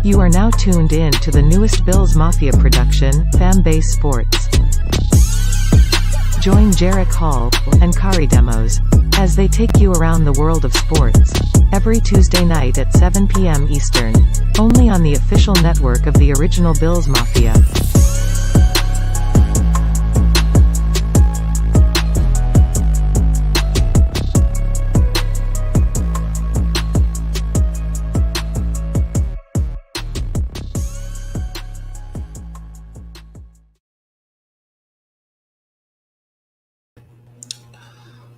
You are now tuned in to the newest Bills Mafia production, Fanbase Sports. Join Jarek Hall and Kari Demos as they take you around the world of sports every Tuesday night at 7 p.m. Eastern, only on the official network of the original Bills Mafia.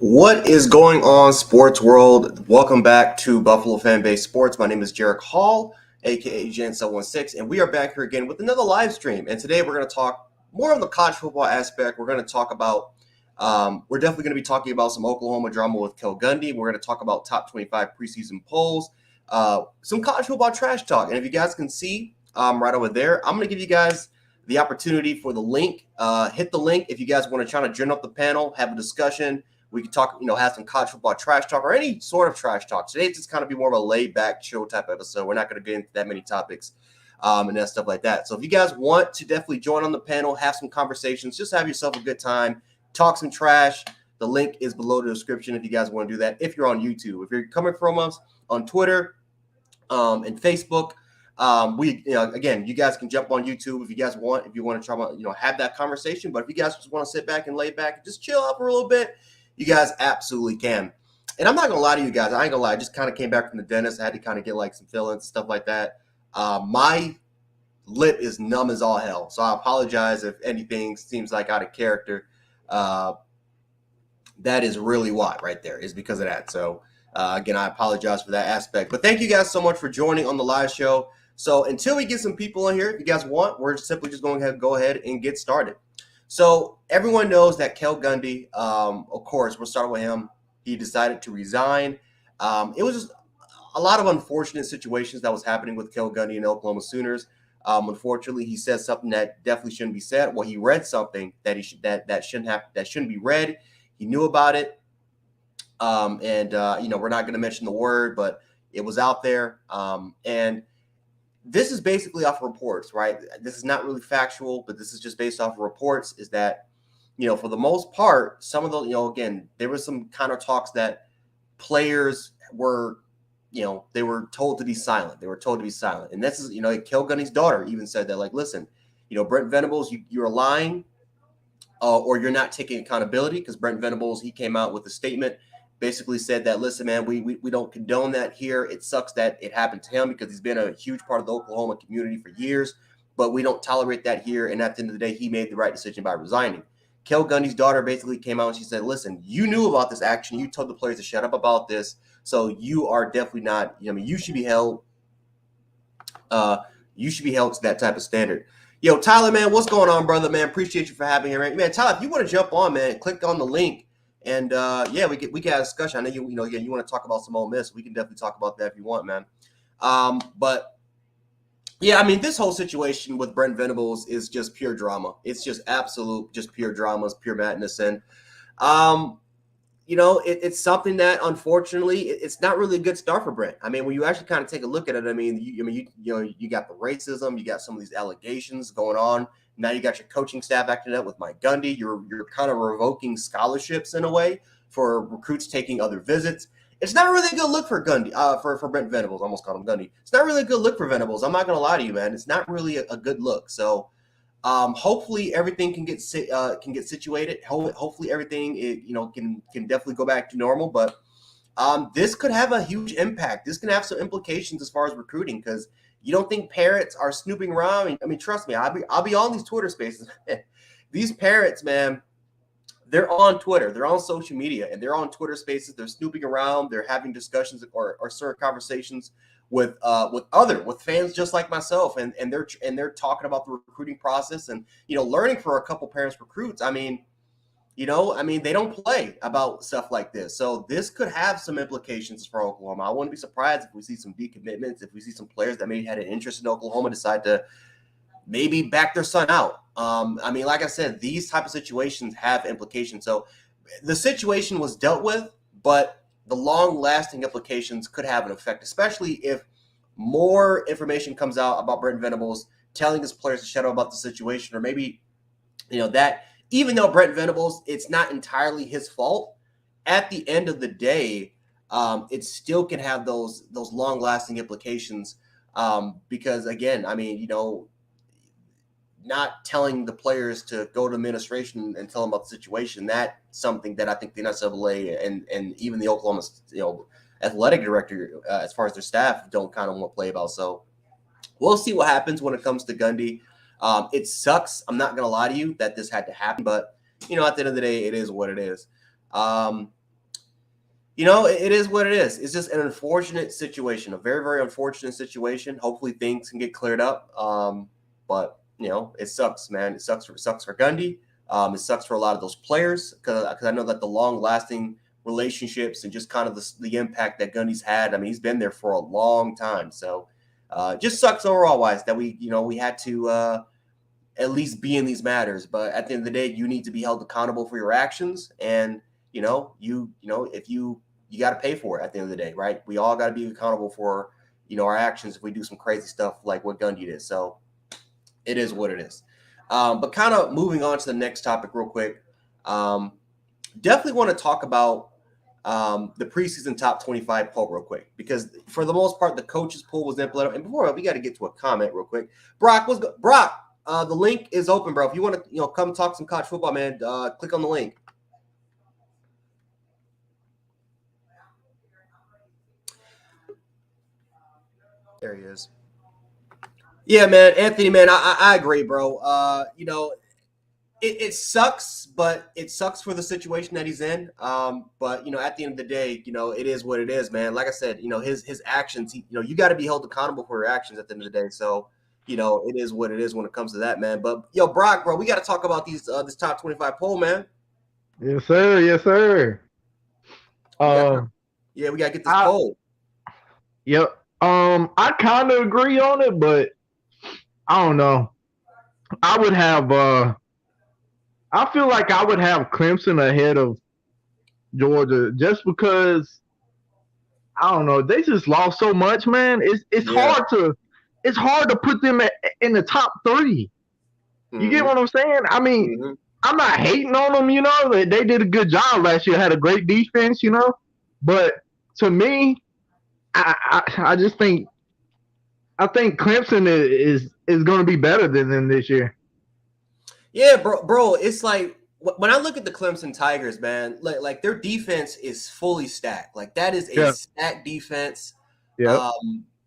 What is going on, sports world? Welcome back to Buffalo Fanbase Sports. My name is Jarek Hall, aka Jan716, and we are back here again with another live stream. And today we're going to talk more on the college football aspect. We're going to talk about, we're definitely going to be talking about some Oklahoma drama with Cale Gundy. We're going to talk about top 25 preseason polls, some college football trash talk. And if you guys can see right over there, I'm going to give you guys the opportunity for the link. Hit the link if you guys want to try to join up the panel, have a discussion. We could talk, have some college football trash talk or any sort of trash talk. Today it's just kind of be more of a laid back, chill type episode. We're not going to get into that many topics and that stuff like that. So if you guys want to definitely join on the panel, have some conversations, just have yourself a good time, talk some trash. The link is below the description if you guys want to do that. If you're on YouTube, if you're coming from us on Twitter and Facebook, again, you guys can jump on YouTube if you guys want. If you want to try to, have that conversation. But if you guys just want to sit back and lay back and just chill out for a little bit, you guys absolutely can. And I'm not going to lie to you guys. I ain't going to lie. I just kind of came back from the dentist. I had to kind of get like some fillings and stuff like that. My lip is numb as all hell. So I apologize if anything seems like out of character. That is really why right there is because of that. So again, I apologize for that aspect. But thank you guys so much for joining on the live show. So until we get some people in here, if you guys want, we're simply just going to go ahead and get started. So everyone knows that Cale Gundy, of course, we'll start with him. He decided to resign. It was just a lot of unfortunate situations that was happening with Cale Gundy and the Oklahoma Sooners. Unfortunately, he said something that definitely shouldn't be said. Well, he read something that he should that shouldn't be read. He knew about it, we're not going to mention the word, but it was out there, and this is basically off of reports, right? This is not really factual, but this is just based off of reports, is that, for the most part, some of the, again, there was some kind of talks that players were, they were told to be silent. They were told to be silent. And this is, Cale Gundy's daughter even said that, like, listen, Brent Venables, you're lying or you're not taking accountability, because Brent Venables, he came out with a statement, basically said that, listen, man, we don't condone that here. It sucks that it happened to him because he's been a huge part of the Oklahoma community for years, but we don't tolerate that here. And at the end of the day, he made the right decision by resigning. Cale Gundy's daughter basically came out and she said, listen, you knew about this action. You told the players to shut up about this. So you are definitely not, you should be held. You should be held to that type of standard. Yo, Tyler, man, what's going on, brother, man? Appreciate you for having me, man. Tyler, if you want to jump on, man, click on the link. And we can have a discussion. I know you want to talk about some Ole Miss. We can definitely talk about that if you want, man. But yeah, I mean, this whole situation with Brent Venables is just pure drama. It's just absolute, just pure drama, it's pure madness, and it's something that unfortunately it's not really a good start for Brent. I mean, when you actually kind of take a look at it, you got the racism, you got some of these allegations going on. Now you got your coaching staff acting up with Mike Gundy. You're kind of revoking scholarships in a way for recruits taking other visits. It's not really a good look for Gundy, for Brent Venables. I almost called him Gundy. It's not really a good look for Venables. I'm not going to lie to you, man. It's not really a good look. So hopefully everything can get situated. Hopefully everything can definitely go back to normal. But this could have a huge impact. This can have some implications as far as recruiting, because you don't think parents are snooping around? I mean, trust me, I'll be on these Twitter spaces. These parents, man, they're on Twitter, they're on social media, and they're on Twitter spaces. They're snooping around. They're having discussions or certain conversations with fans just like myself, and they're talking about the recruiting process and learning for a couple parents recruits. I mean, they don't play about stuff like this. So this could have some implications for Oklahoma. I wouldn't be surprised if we see some decommitments, if we see some players that maybe had an interest in Oklahoma decide to maybe back their son out. Like I said, these type of situations have implications. So the situation was dealt with, but the long-lasting implications could have an effect, especially if more information comes out about Brent Venables telling his players to shut up about the situation, or maybe, that even though Brent Venables, it's not entirely his fault, at the end of the day, it still can have those long-lasting implications, because, again, I mean, not telling the players to go to administration and tell them about the situation, that's something that I think the NCAA and even the Oklahoma, athletic director, as far as their staff, don't kind of want to play about. So we'll see what happens when it comes to Gundy. It sucks. I'm not going to lie to you that this had to happen, but, at the end of the day, it is what it is. It is what it is. It's just an unfortunate situation, a very, very unfortunate situation. Hopefully things can get cleared up. But, it sucks, man. It sucks for Gundy. It sucks for a lot of those players because I know that the long-lasting relationships and just kind of the impact that Gundy's had. I mean, he's been there for a long time. So just sucks overall wise that we had to at least be in these matters. But at the end of the day, you need to be held accountable for your actions. And, if you got to pay for it at the end of the day, right? We all got to be accountable for, our actions if we do some crazy stuff like what Gundy did. So it is what it is. But kind of moving on to the next topic real quick. Definitely want to talk about the preseason top 25 poll real quick, because for the most part, the coaches poll was implemented. And before we got to get to a comment real quick. Brock, the link is open, bro. If you want to, come talk some college football, man, click on the link. There he is. Yeah, man, Anthony, man, I agree, bro. It sucks, but it sucks for the situation that he's in. But at the end of the day, it is what it is, man. Like I said, his actions, you got to be held accountable for your actions at the end of the day. So, it is what it is when it comes to that, man. But Brock, bro, we got to talk about this top 25 poll, man. Yes, sir. Yes, sir. We got to get this poll. Yep. I kind of agree on it, but I don't know. I would have. I feel like I would have Clemson ahead of Georgia just because I don't know. They just lost so much, man. It's hard to put them in the top 3. You get what I'm saying? I mean, I'm not hating on them. They did a good job last year. Had a great defense, But to me, I just think Clemson is going to be better than them this year. Yeah, bro. It's like when I look at the Clemson Tigers, man, like their defense is fully stacked. Like that is a stacked defense. Yeah.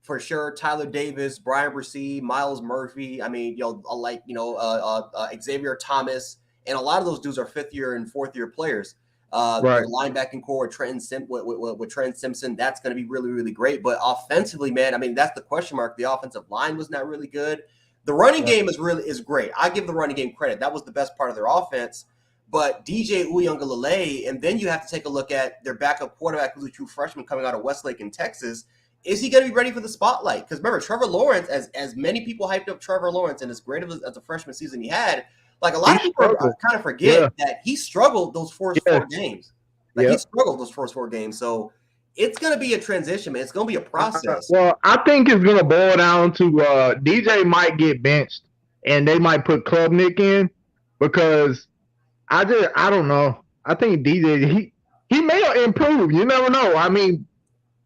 For sure. Tyler Davis, Brian Bresee, Miles Murphy. I mean, Xavier Thomas, and a lot of those dudes are 5th year and 4th year players. Right. The linebacking core with Trent Simpson, that's going to be really, really great. But offensively, man, I mean, that's the question mark. The offensive line was not really good. The running game is great. I give the running game credit. That was the best part of their offense. But DJ Uiagalelei, and then you have to take a look at their backup quarterback, who's a true freshman coming out of Westlake in Texas. Is he going to be ready for the spotlight? Because remember, Trevor Lawrence, as many people hyped up Trevor Lawrence and as great as a freshman season he had, like a lot of people kind of forget that he struggled those first 4 games. He struggled those first 4 games. So it's going to be a transition, man. It's going to be a process. Well, I think it's going to boil down to DJ might get benched, and they might put Klubnik in because I don't know. I think DJ he may improve. You never know. I mean,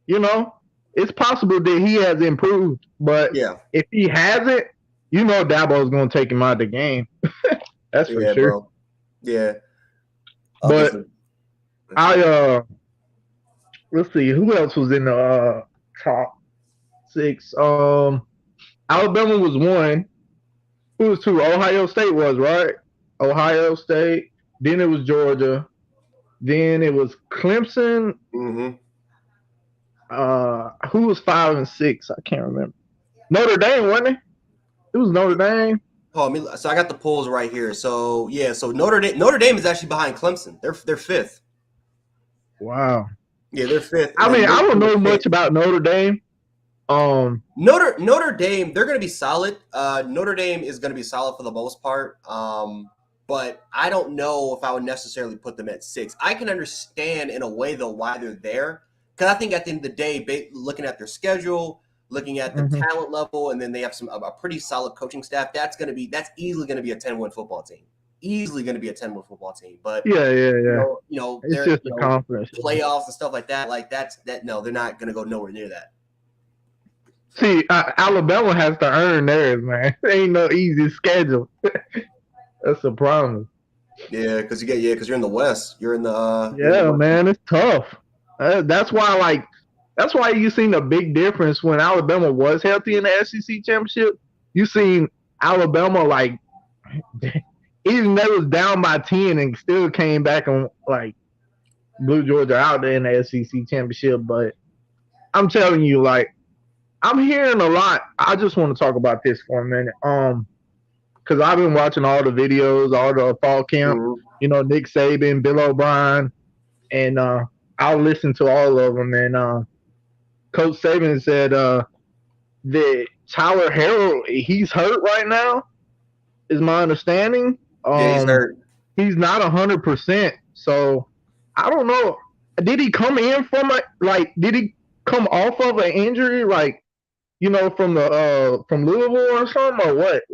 it's possible that he has improved, but if he hasn't, Dabo's going to take him out of the game. That's for sure. Bro. Yeah. But let's see, who else was in the top 6? Alabama was 1. Who was 2? Ohio State was, right? Ohio State. Then it was Georgia. Then it was Clemson. Mm-hmm. Who was 5 and 6? I can't remember. Notre Dame, wasn't it? It was Notre Dame. Oh, so I got the polls right here. So so Notre Dame is actually behind Clemson. They're 5th. Wow. Yeah, they're 5th. I mean, I don't know much about Notre Dame. Notre Dame, they're going to be solid. Notre Dame is going to be solid for the most part. But I don't know if I would necessarily put them at 6. I can understand in a way though why they're there, because I think at the end of the day, looking at their schedule, looking at the talent level, and then they have a pretty solid coaching staff. That's easily going to be a 10-win football team. Easily going to be a 10-win football team. But yeah. you know, It's they're just a confidence playoffs and stuff like that. Like no, they're not going to go nowhere near that. See, Alabama has to earn theirs, man. It ain't no easy schedule. That's the problem. Yeah, because you're in the West. You're in the man, it's tough. That's why you seen a big difference when Alabama was healthy in the SEC championship. You seen Alabama like even they was down by 10 and still came back and like blew Georgia out there in the SEC championship. But I'm telling you, like, I'm hearing a lot. I just want to talk about this for a minute. Because I've been watching all the videos, all the fall camp, Nick Saban, Bill O'Brien, and I'll listen to all of them. And Coach Saban said that Tyler Harrell, he's hurt right now, is my understanding. He's hurt. He's not 100%. So I don't know. Did he come in from did he come off of an injury, from Louisville or something, or what?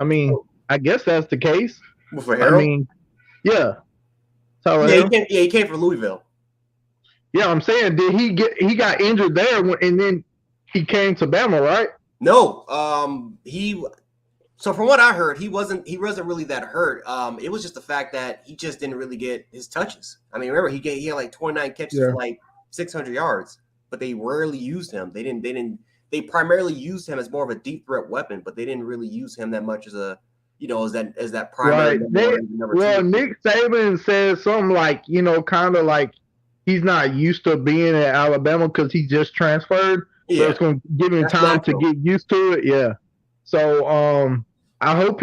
I mean, I guess that's the case. For Harrell? I mean, yeah. He came from Louisville. Yeah, I'm saying, he got injured there and then he came to Bama, right? No. So from what I heard, he wasn't really that hurt. It was just the fact that he just didn't really get his touches. I mean, remember he had like 29 catches for like 600 yards, but they rarely used him. They primarily used him as more of a deep threat weapon, but they didn't really use him that much as that primary. Right. Nick Saban said something like, kind of like he's not used to being at Alabama because he just transferred. Yeah. So it's going to give him time to get used to it. Yeah. So I hope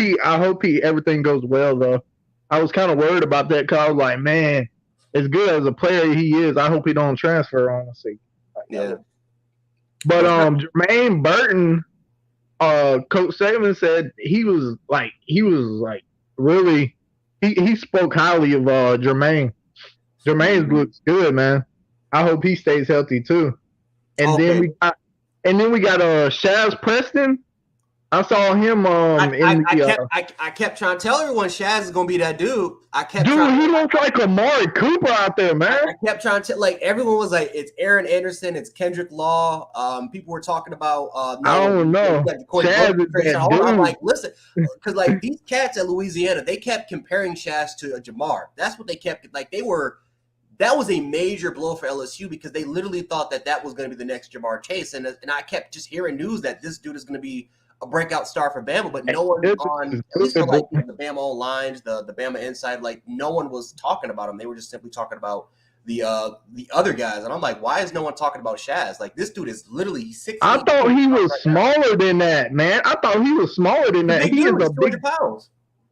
everything goes well though. I was kind of worried about that because I was like, man, as good as a player he is, I hope he don't transfer, honestly. Yeah. But Jermaine Burton, Coach Saban said he was really he spoke highly of Jermaine. Jermaine looks good, man. I hope he stays healthy too. And then we got Shaz Preston. I saw him. I kept trying to tell everyone Shaz is gonna be that dude. He looks like Amari Cooper out there, man. I kept trying to everyone was like, it's Aaron Anderson, it's Kendrick Law. People were talking about. I don't know. I'm like, listen, because like these cats at Louisiana, they kept comparing Shaz to Jamar. That's what they kept That was a major blow for LSU because they literally thought that was going to be the next Jamar Chase, and I kept just hearing news that this dude is going to be a breakout star for Bama, but no one on, at least for the Bama lines, the Bama inside, no one was talking about him. They were just simply talking about the other guys, and I'm like, why is no one talking about Shaz? Like, this dude is literally 6'8". I thought he was smaller than that, man. I thought he was smaller than that. He is a big pounds.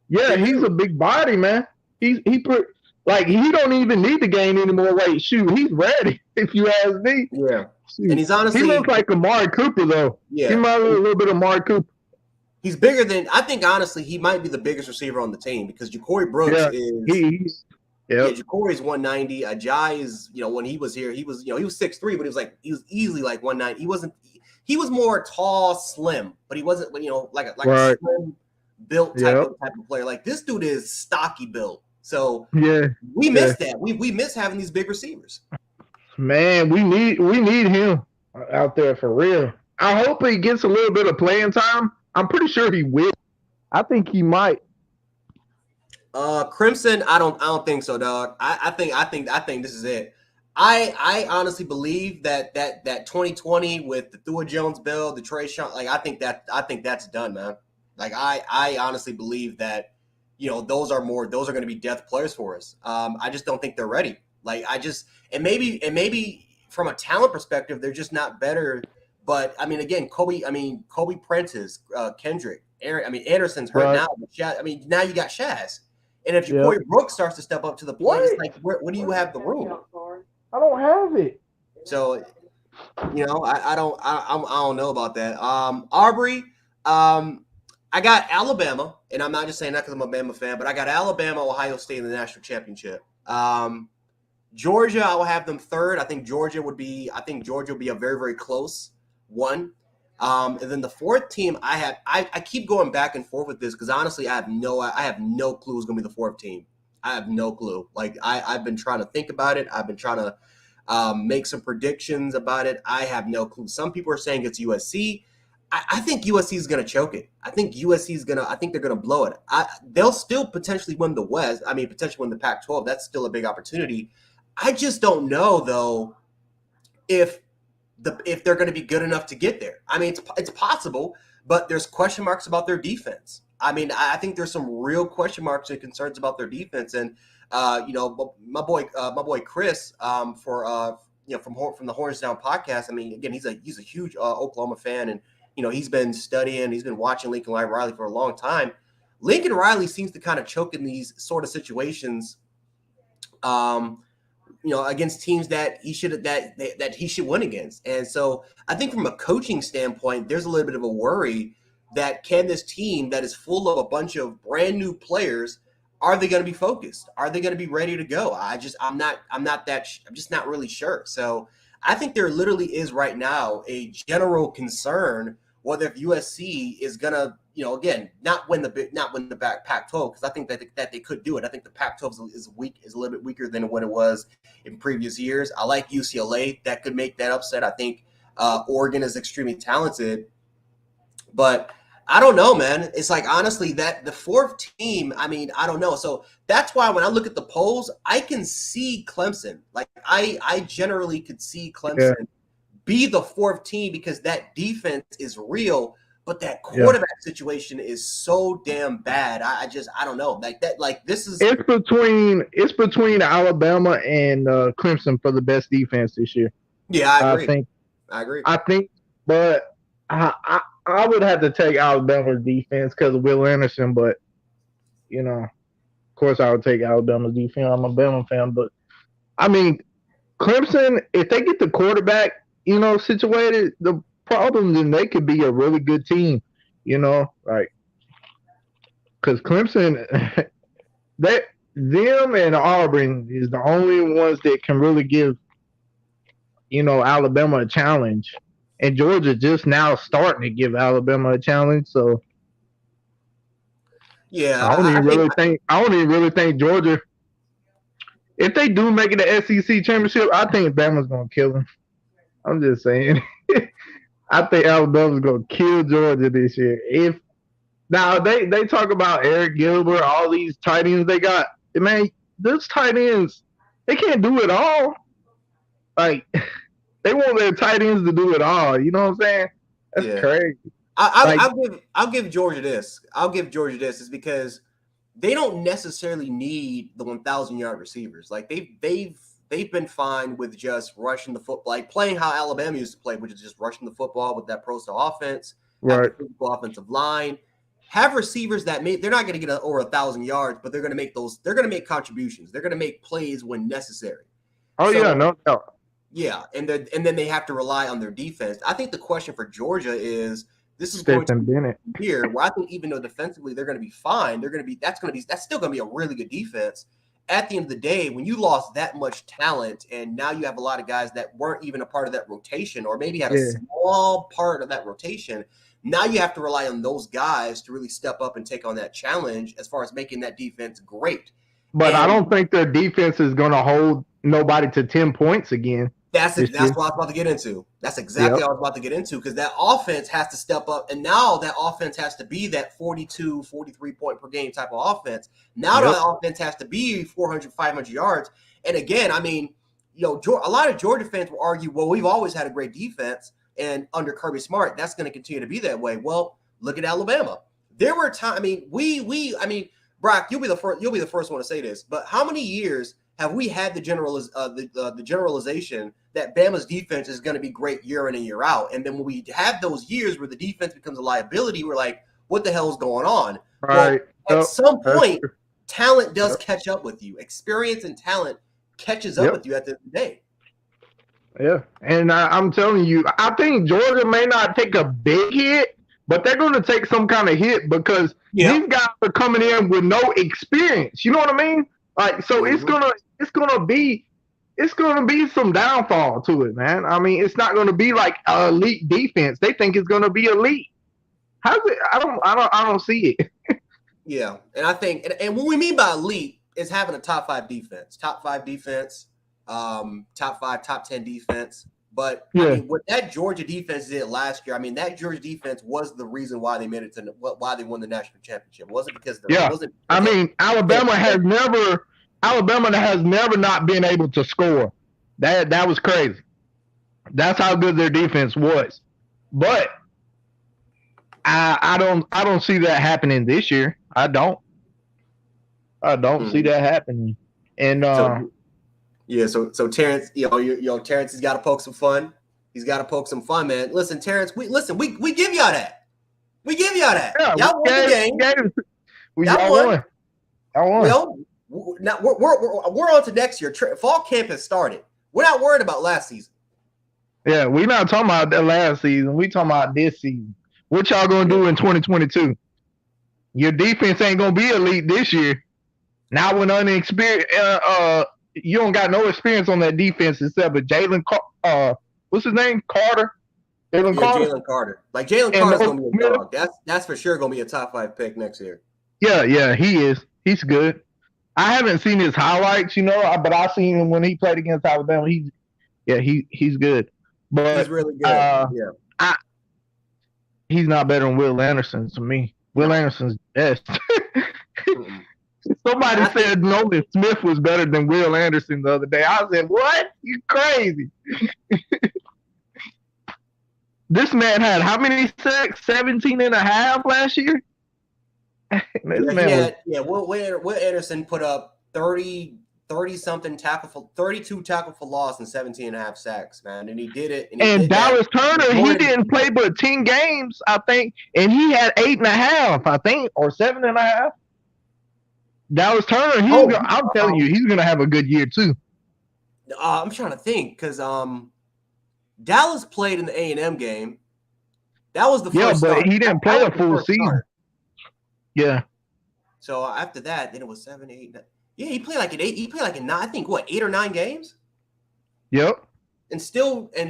Yeah, he's a big body, man. He don't even need to gain any more weight. Shoot, he's ready. If you ask me. Yeah. And he's honestly, he looks like Amari Cooper though. Yeah, he might look a little bit of Amari Cooper. He's bigger than I think. Honestly, he might be the biggest receiver on the team because Ja'Cory Brooks is. Ja'Cory's 190. Ajay is, when he was here, he was 6'3", but he was easily like 190. He was more tall, slim, but he wasn't like a slim built type of player. Like, this dude is stocky built. So we miss that. We miss having these big receivers. Man, we need him out there for real. I hope he gets a little bit of playing time. I'm pretty sure he will. I think he might. Crimson, I don't think so, dog. I think this is it. I honestly believe that 2020 with the Thua Jones build, the Trey Sean, I think that's done, man. Like, I honestly believe that those are going to be depth players for us. I just don't think they're ready. And maybe from a talent perspective, they're just not better. But I mean, again, Kobe Prentice, Kendrick, Anderson's hurt now. But now you got Shaz. And if Ja'Cory Brooks starts to step up to the plate, it's like, where do you have the room? I don't have it. So, I don't know about that. Aubrey, I got Alabama, and I'm not just saying that because I'm a Bama fan, but I got Alabama, Ohio State in the national championship. Georgia, I will have them third. I think Georgia will be a very, very close one. And then the fourth team I keep going back and forth with this because honestly I have no clue who's gonna be the fourth team. I have no clue. Like I've been trying to think about it. I've been trying to make some predictions about it. I have no clue. Some people are saying it's USC. I think USC is going to choke it. I think they're going to blow it. They'll still potentially win the West. I mean, potentially win the Pac-12. That's still a big opportunity. I just don't know though if they're going to be good enough to get there. I mean, it's possible, but there's question marks about their defense. I mean, I think there's some real question marks and concerns about their defense. And my boy Chris from the Horns Down podcast. I mean, again, he's a huge Oklahoma fan, and he's been studying, he's been watching Lincoln Riley for a long time. Lincoln Riley seems to kind of choke in these sort of situations, against teams that he should win against. And so I think from a coaching standpoint, there's a little bit of a worry that can this team that is full of a bunch of brand new players, are they going to be focused? Are they going to be ready to go? I'm just not really sure. So I think there literally is right now a general concern whether if USC is going to, again, not win the Pac-12, because I think that they could do it. I think the Pac-12 is a little bit weaker than what it was in previous years. I like UCLA. That could make that upset. I think Oregon is extremely talented, but I don't know, man. It's like, honestly, that the fourth team, I mean, I don't know. So that's why when I look at the polls, I can see Clemson. Like I generally could see Clemson be the fourth team because that defense is real, but that quarterback situation is so damn bad. I don't know. It's between Alabama and Clemson for the best defense this year. Yeah, I agree. I think, but I would have to take Alabama's defense because of Will Anderson, but of course I would take Alabama's defense. I'm a Bama fan, but I mean, Clemson, if they get the quarterback, situated, the problem, then they could be a really good team, like, because Clemson, them and Auburn is the only ones that can really give, Alabama a challenge. And Georgia just now starting to give Alabama a challenge, so yeah, I don't even really think Georgia. If they do make it the SEC championship, I think Bama's gonna kill them. I'm just saying. I think Alabama's gonna kill Georgia this year. Now they talk about Eric Gilbert, all these tight ends they got. Man, those tight ends, they can't do it all. Like. They want their tight ends to do it all. You know what I'm saying? That's crazy. I'll give Georgia this. Is because they don't necessarily need the 1,000-yard receivers. Like they've been fine with just rushing the football, like playing how Alabama used to play, which is just rushing the football with that pro-style offense, right? Physical offensive line. Have receivers that they're not going to get over 1,000 yards, but they're going to make those. They're going to make contributions. They're going to make plays when necessary. Oh yeah, no doubt. Yeah, and then they have to rely on their defense. I think the question for Georgia is this is going to be here where I think even though defensively they're going to be fine, that's still going to be a really good defense. At the end of the day, when you lost that much talent and now you have a lot of guys that weren't even a part of that rotation or maybe had a small part of that rotation, now you have to rely on those guys to really step up and take on that challenge as far as making that defense great. But I don't think their defense is going to hold nobody to 10 points again. That's what I was about to get into. That's exactly what I was about to get into because that offense has to step up, and now that offense has to be that 42, 43 point per game type of offense. Now that offense has to be 400, 500 yards. And again, I mean, a lot of Georgia fans will argue, well, we've always had a great defense, and under Kirby Smart, that's going to continue to be that way. Well, look at Alabama. There were times. I mean, Brock, you'll be the first one to say this, but how many years have we had the generalization that Bama's defense is going to be great year in and year out? And then when we have those years where the defense becomes a liability, we're like, what the hell is going on? Right. Well, at some point, talent does catch up with you. Experience and talent catches up with you at the end of the day. Yeah. And I'm telling you, I think Georgia may not take a big hit, but they're going to take some kind of hit because these guys are coming in with no experience. You know what I mean? Like, so it's gonna it's going to be some downfall to it, man. I mean, it's not going to be like an elite defense. They think it's going to be elite. How's it? I don't see it. Yeah, and I think, and what we mean by elite is having a top 5 defense, top 5, top 10 defense. But Yeah. I mean, what that Georgia defense did last year, I mean, that Georgia defense was the reason why they made it to why they won the national championship. It wasn't because Yeah. it wasn't. I mean, Alabama has never not been able to score. That was crazy. That's how good their defense was. But I don't see that happening this year. I don't see that happening. And so Terrence, Terrence has got to poke some fun. He's got to poke some fun, man. Listen, Terrence, we give y'all that. We give y'all that. Yeah, y'all won the game. Y'all won. Well, now we're on to next year. Fall camp has started. We're not worried about last season. Yeah, we're not talking about the last season. We talking about this season. What y'all gonna do in 2022? Your defense ain't gonna be elite this year. Now when unexperienced, you don't got no experience on that defense except for Jalen. What's his name? Carter. Jalen Carter. Like Jalen Carter's gonna be a dog. That's for sure gonna be a top 5 pick next year. Yeah, he is. He's good. I haven't seen his highlights, but I seen him when he played against Alabama. He's good. But he's really good. He's not better than Will Anderson to me. Will Anderson's best. Somebody said Nolan Smith was better than Will Anderson the other day. I said, what? You crazy. This man had how many sacks? 17 and a half last year? Will Anderson put up 30-something 32 tackle for loss and 17 and a half sacks, man. And he did it. And Dallas Turner, he didn't play but 10 games, I think. And he had 8.5, I think, or 7.5. Dallas Turner, I'm telling you, he's going to have a good year, too. I'm trying to think, because Dallas played in the A&M game. That was the first but he didn't play a full season. Start. Yeah. So after that, then it was 7, 8, 9. Yeah, he played like 8. He played like 9. I think 8 or 9 games. Yep. And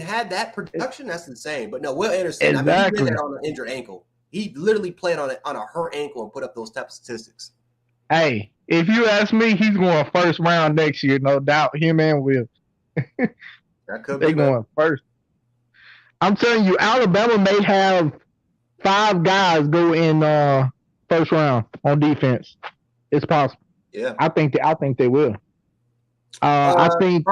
had that production. That's insane. But no, Will Anderson. Exactly. I mean, he did that on an injured ankle. He literally played on a hurt ankle and put up those type of statistics. Hey, if you ask me, he's going first round next year, no doubt. Him and Will. That could be. They're going first. I'm telling you, Alabama may have 5 guys go in first round on defense. It's possible. Yeah, I think they will. I think.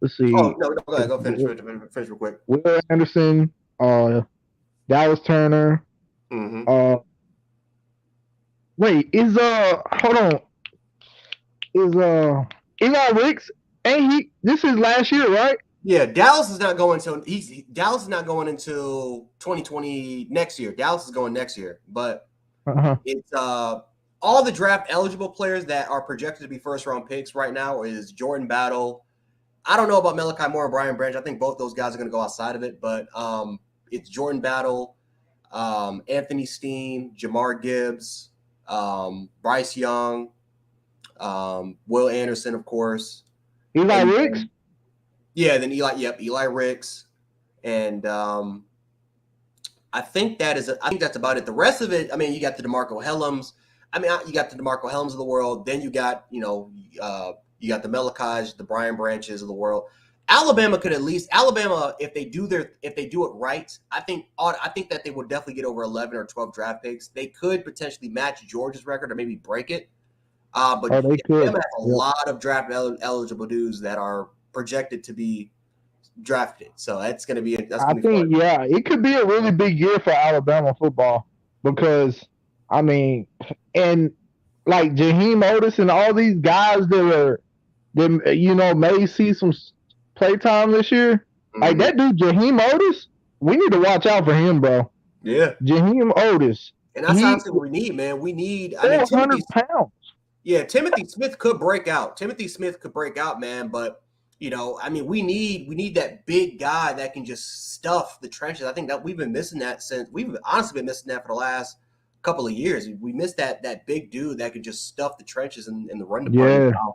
Let's see. Oh no, go ahead. Go finish real quick. Will Anderson, Dallas Turner. Mm-hmm. Wait, hold on. Is Eli Ricks? Ain't he? This is last year, right? Yeah, Dallas is not going until 2020 next year. Dallas is going next year, but it's all the draft eligible players that are projected to be first round picks right now is Jordan Battle. I don't know about Malachi Moore and Brian Branch. I think both those guys are going to go outside of it, but it's Jordan Battle, Anthony Steen, Jamar Gibbs, Bryce Young, Will Anderson, of course. Eli Ricks? Yeah, then Eli Ricks. And I think that's about it. The rest of it, I mean, you got the DeMarco Helms. You got the DeMarco Helms of the world. Then you got, you got the Malachis, the Brian Branches of the world. Alabama, if they do it right, I think that they will definitely get over 11 or 12 draft picks. They could potentially match Georgia's record or maybe break it. But they could. Alabama has a lot of draft eligible dudes that are projected to be drafted. So that's going to be fun. Yeah, it could be a really big year for Alabama football because, and like Jaheim Otis and all these guys that may see some play time this year. Mm-hmm. Like that dude, Jaheim Otis, we need to watch out for him, bro. Yeah. Jaheim Otis. And that's honestly what we need, man. We need 400 pounds. Yeah, Timothy Smith could break out. Man, but we need that big guy that can just stuff the trenches. I think that we've honestly been missing that for the last couple of years. We missed that big dude that could just stuff the trenches in the run department. Yeah.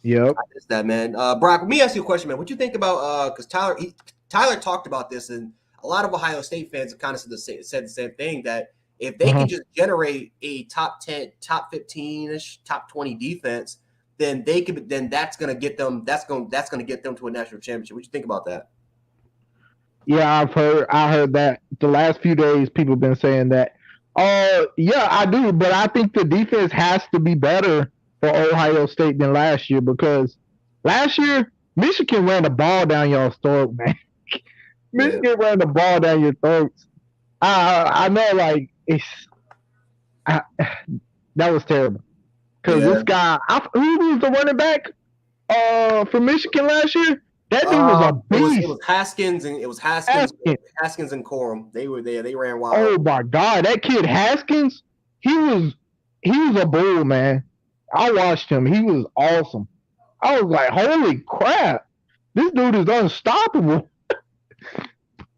Yep. I missed that, man. Brock, let me ask you a question, man. What you think about because Tyler talked about this, and a lot of Ohio State fans have kind of said the same thing, that if they can just generate a top 10, top 15-ish, top 20 defense, then that's going to get them to a national championship. What you think about that? Yeah, I heard that the last few days people have been saying that. Yeah, I do, but I think the defense has to be better for Ohio State than last year, because last year Michigan ran the ball down y'all's throat, man. Michigan ran the ball down your throats. I know, like that was terrible. Because this guy, who was the running back for Michigan last year? That dude was a beast. It was Haskins and Haskins and Corum. They ran wild. Oh my God, that kid Haskins, he was a bull, man. I watched him. He was awesome. I was like, holy crap, this dude is unstoppable.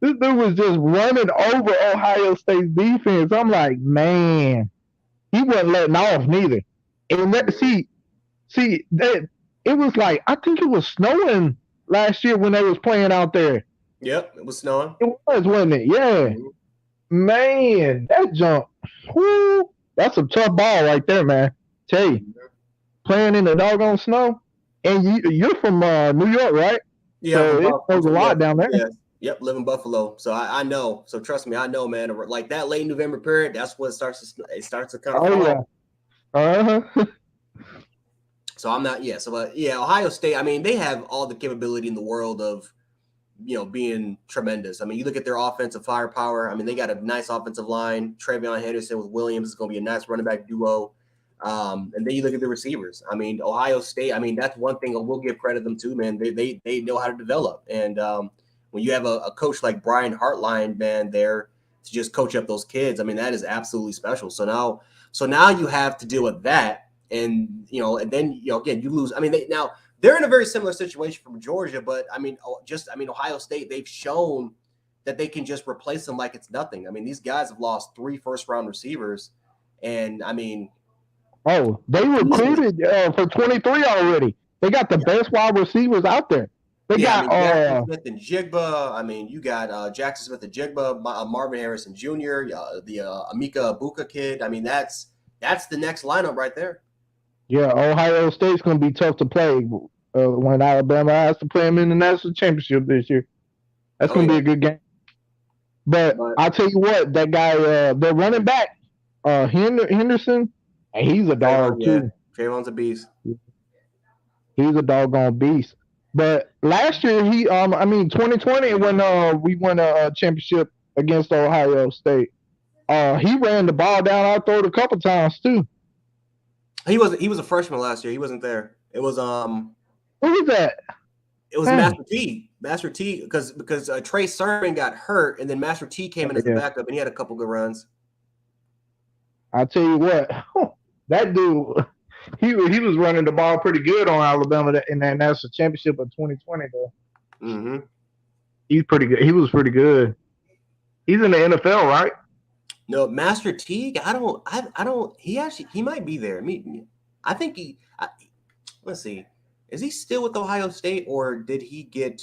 This dude was just running over Ohio State's defense. I'm like, man, he wasn't letting off neither. And it was like, I think it was snowing last year when they was playing out there. Yep, it was snowing. It was, wasn't it? Yeah. Mm-hmm. Man, that jump. Whoo, that's a tough ball right there, man. Tell you. Playing in the doggone snow. And you're from New York, right? Yeah. So it was a lot down there. Yeah. Yep, live in Buffalo. So I know. So trust me, I know, man. Like that late November period, that's what starts to kind of fall. Yeah. So I'm not, So Ohio State, I mean, they have all the capability in the world of, being tremendous. I mean, you look at their offensive firepower. I mean, they got a nice offensive line. Travion Henderson with Williams is going to be a nice running back duo. And then you look at the receivers. I mean, Ohio State, I mean, that's one thing we'll give credit to them too, man. They know how to develop. And when you have a coach like Brian Hartline, man, there to just coach up those kids, I mean, that is absolutely special. So now you have to deal with that. And, and then, again, you lose. I mean, they're in a very similar situation from Georgia, but Ohio State, they've shown that they can just replace them like it's nothing. I mean, these guys have lost 3 first-round receivers. And I mean, they recruited for 23 already. They got the best wide receivers out there. They got Jackson Smith and Jigba. I mean, you got Jackson Smith and Jigba, Marvin Harrison Jr., the Amika Abuka kid. I mean, that's the next lineup right there. Yeah, Ohio State's going to be tough to play when Alabama has to play them in the national championship this year. That's going to be a good game. But I'll tell you what, that guy, their running back, Henderson, and he's a dog too. Trayvon's a beast. He's a doggone beast. But last year, 2020, when we won a championship against Ohio State, he ran the ball down our throat a couple times too. He was a freshman last year. He wasn't there. It was who was that? It was Master T, because Trey Sermon got hurt, and then Master T came in as the backup, and he had a couple good runs. I'll tell you what, that dude, he was running the ball pretty good on Alabama in that national championship of 2020, though. Mm-hmm. He's pretty good. He was pretty good. He's in the NFL, right? No, Master Teague. I don't. He might be there. I think let's see. Is he still with Ohio State, or did he get?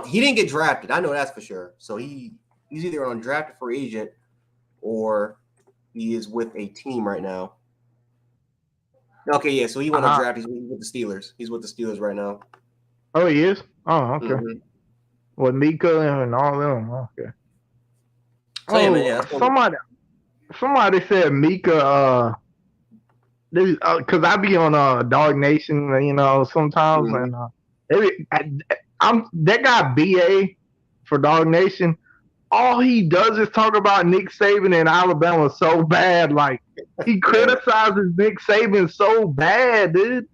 He didn't get drafted. I know that's for sure. So he's either an undrafted free agent, or he is with a team right now. Okay, yeah. So he went undrafted. He's with the Steelers. He's with the Steelers right now. Oh, he is. Oh, okay. Mm-hmm. With Mika and all them. Okay. So, somebody said Mika. Because I be on Dog Nation, sometimes, and I'm that guy BA for Dog Nation. All he does is talk about Nick Saban and Alabama so bad. Like, he criticizes Nick Saban so bad, dude.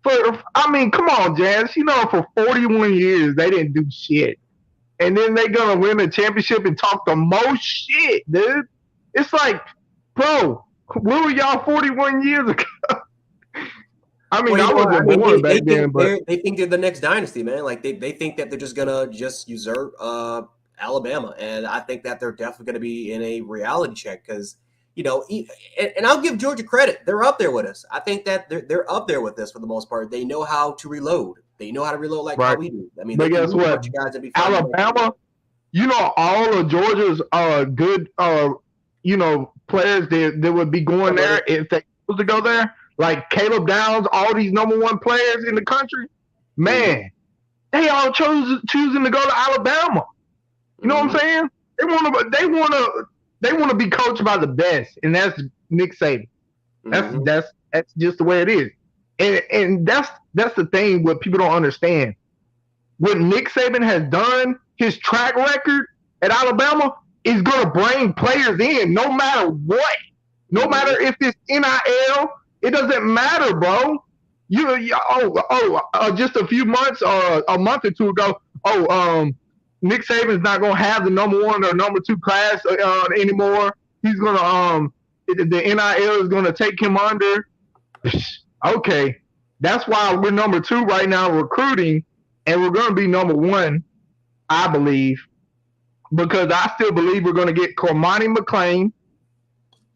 Come on, Jazz. For 41 years they didn't do shit, and then they gonna win a championship and talk the most shit, dude. It's like, bro, where were y'all 41 years ago? I wasn't born back then, but they think they're the next dynasty, man. Like they think that they're just gonna usurp Alabama, and I think that they're definitely gonna be in a reality check because and I'll give Georgia credit. They're up there with us. I think that they're up there with us for the most part. They know how to reload. They know how to reload like how we do. I mean, but they can guess move a what? bunch of guys and be fine. Alabama, all of Georgia's good players that would be going there if they supposed to go there, like Caleb Downs, all these number one players in the country, man, they all choosing to go to Alabama. You know what I'm saying? They want to be coached by the best, and that's Nick Saban. That's just the way it is. And that's the thing what people don't understand. What Nick Saban has done, his track record at Alabama is going to bring players in no matter what. No matter if it's NIL, it doesn't matter, bro. Just a few months or a month or two ago, Nick Saban's not going to have the number one or number two class anymore. He's going to the NIL is going to take him under. Okay, that's why we're number two right now recruiting, and we're going to be number one, I believe, because I still believe we're going to get Cormani McClain.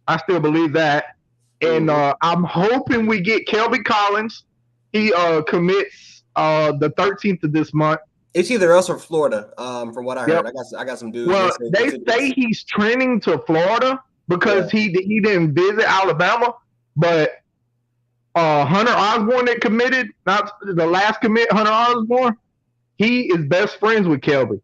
I still believe that, and I'm hoping we get Kelby Collins. He commits the 13th of this month. It's either us or Florida, from what I heard. I got some dudes. Well, they say he's trending to Florida because he didn't visit Alabama, but Hunter Osborne that committed, not the last commit, Hunter Osborne, he is best friends with Kelby.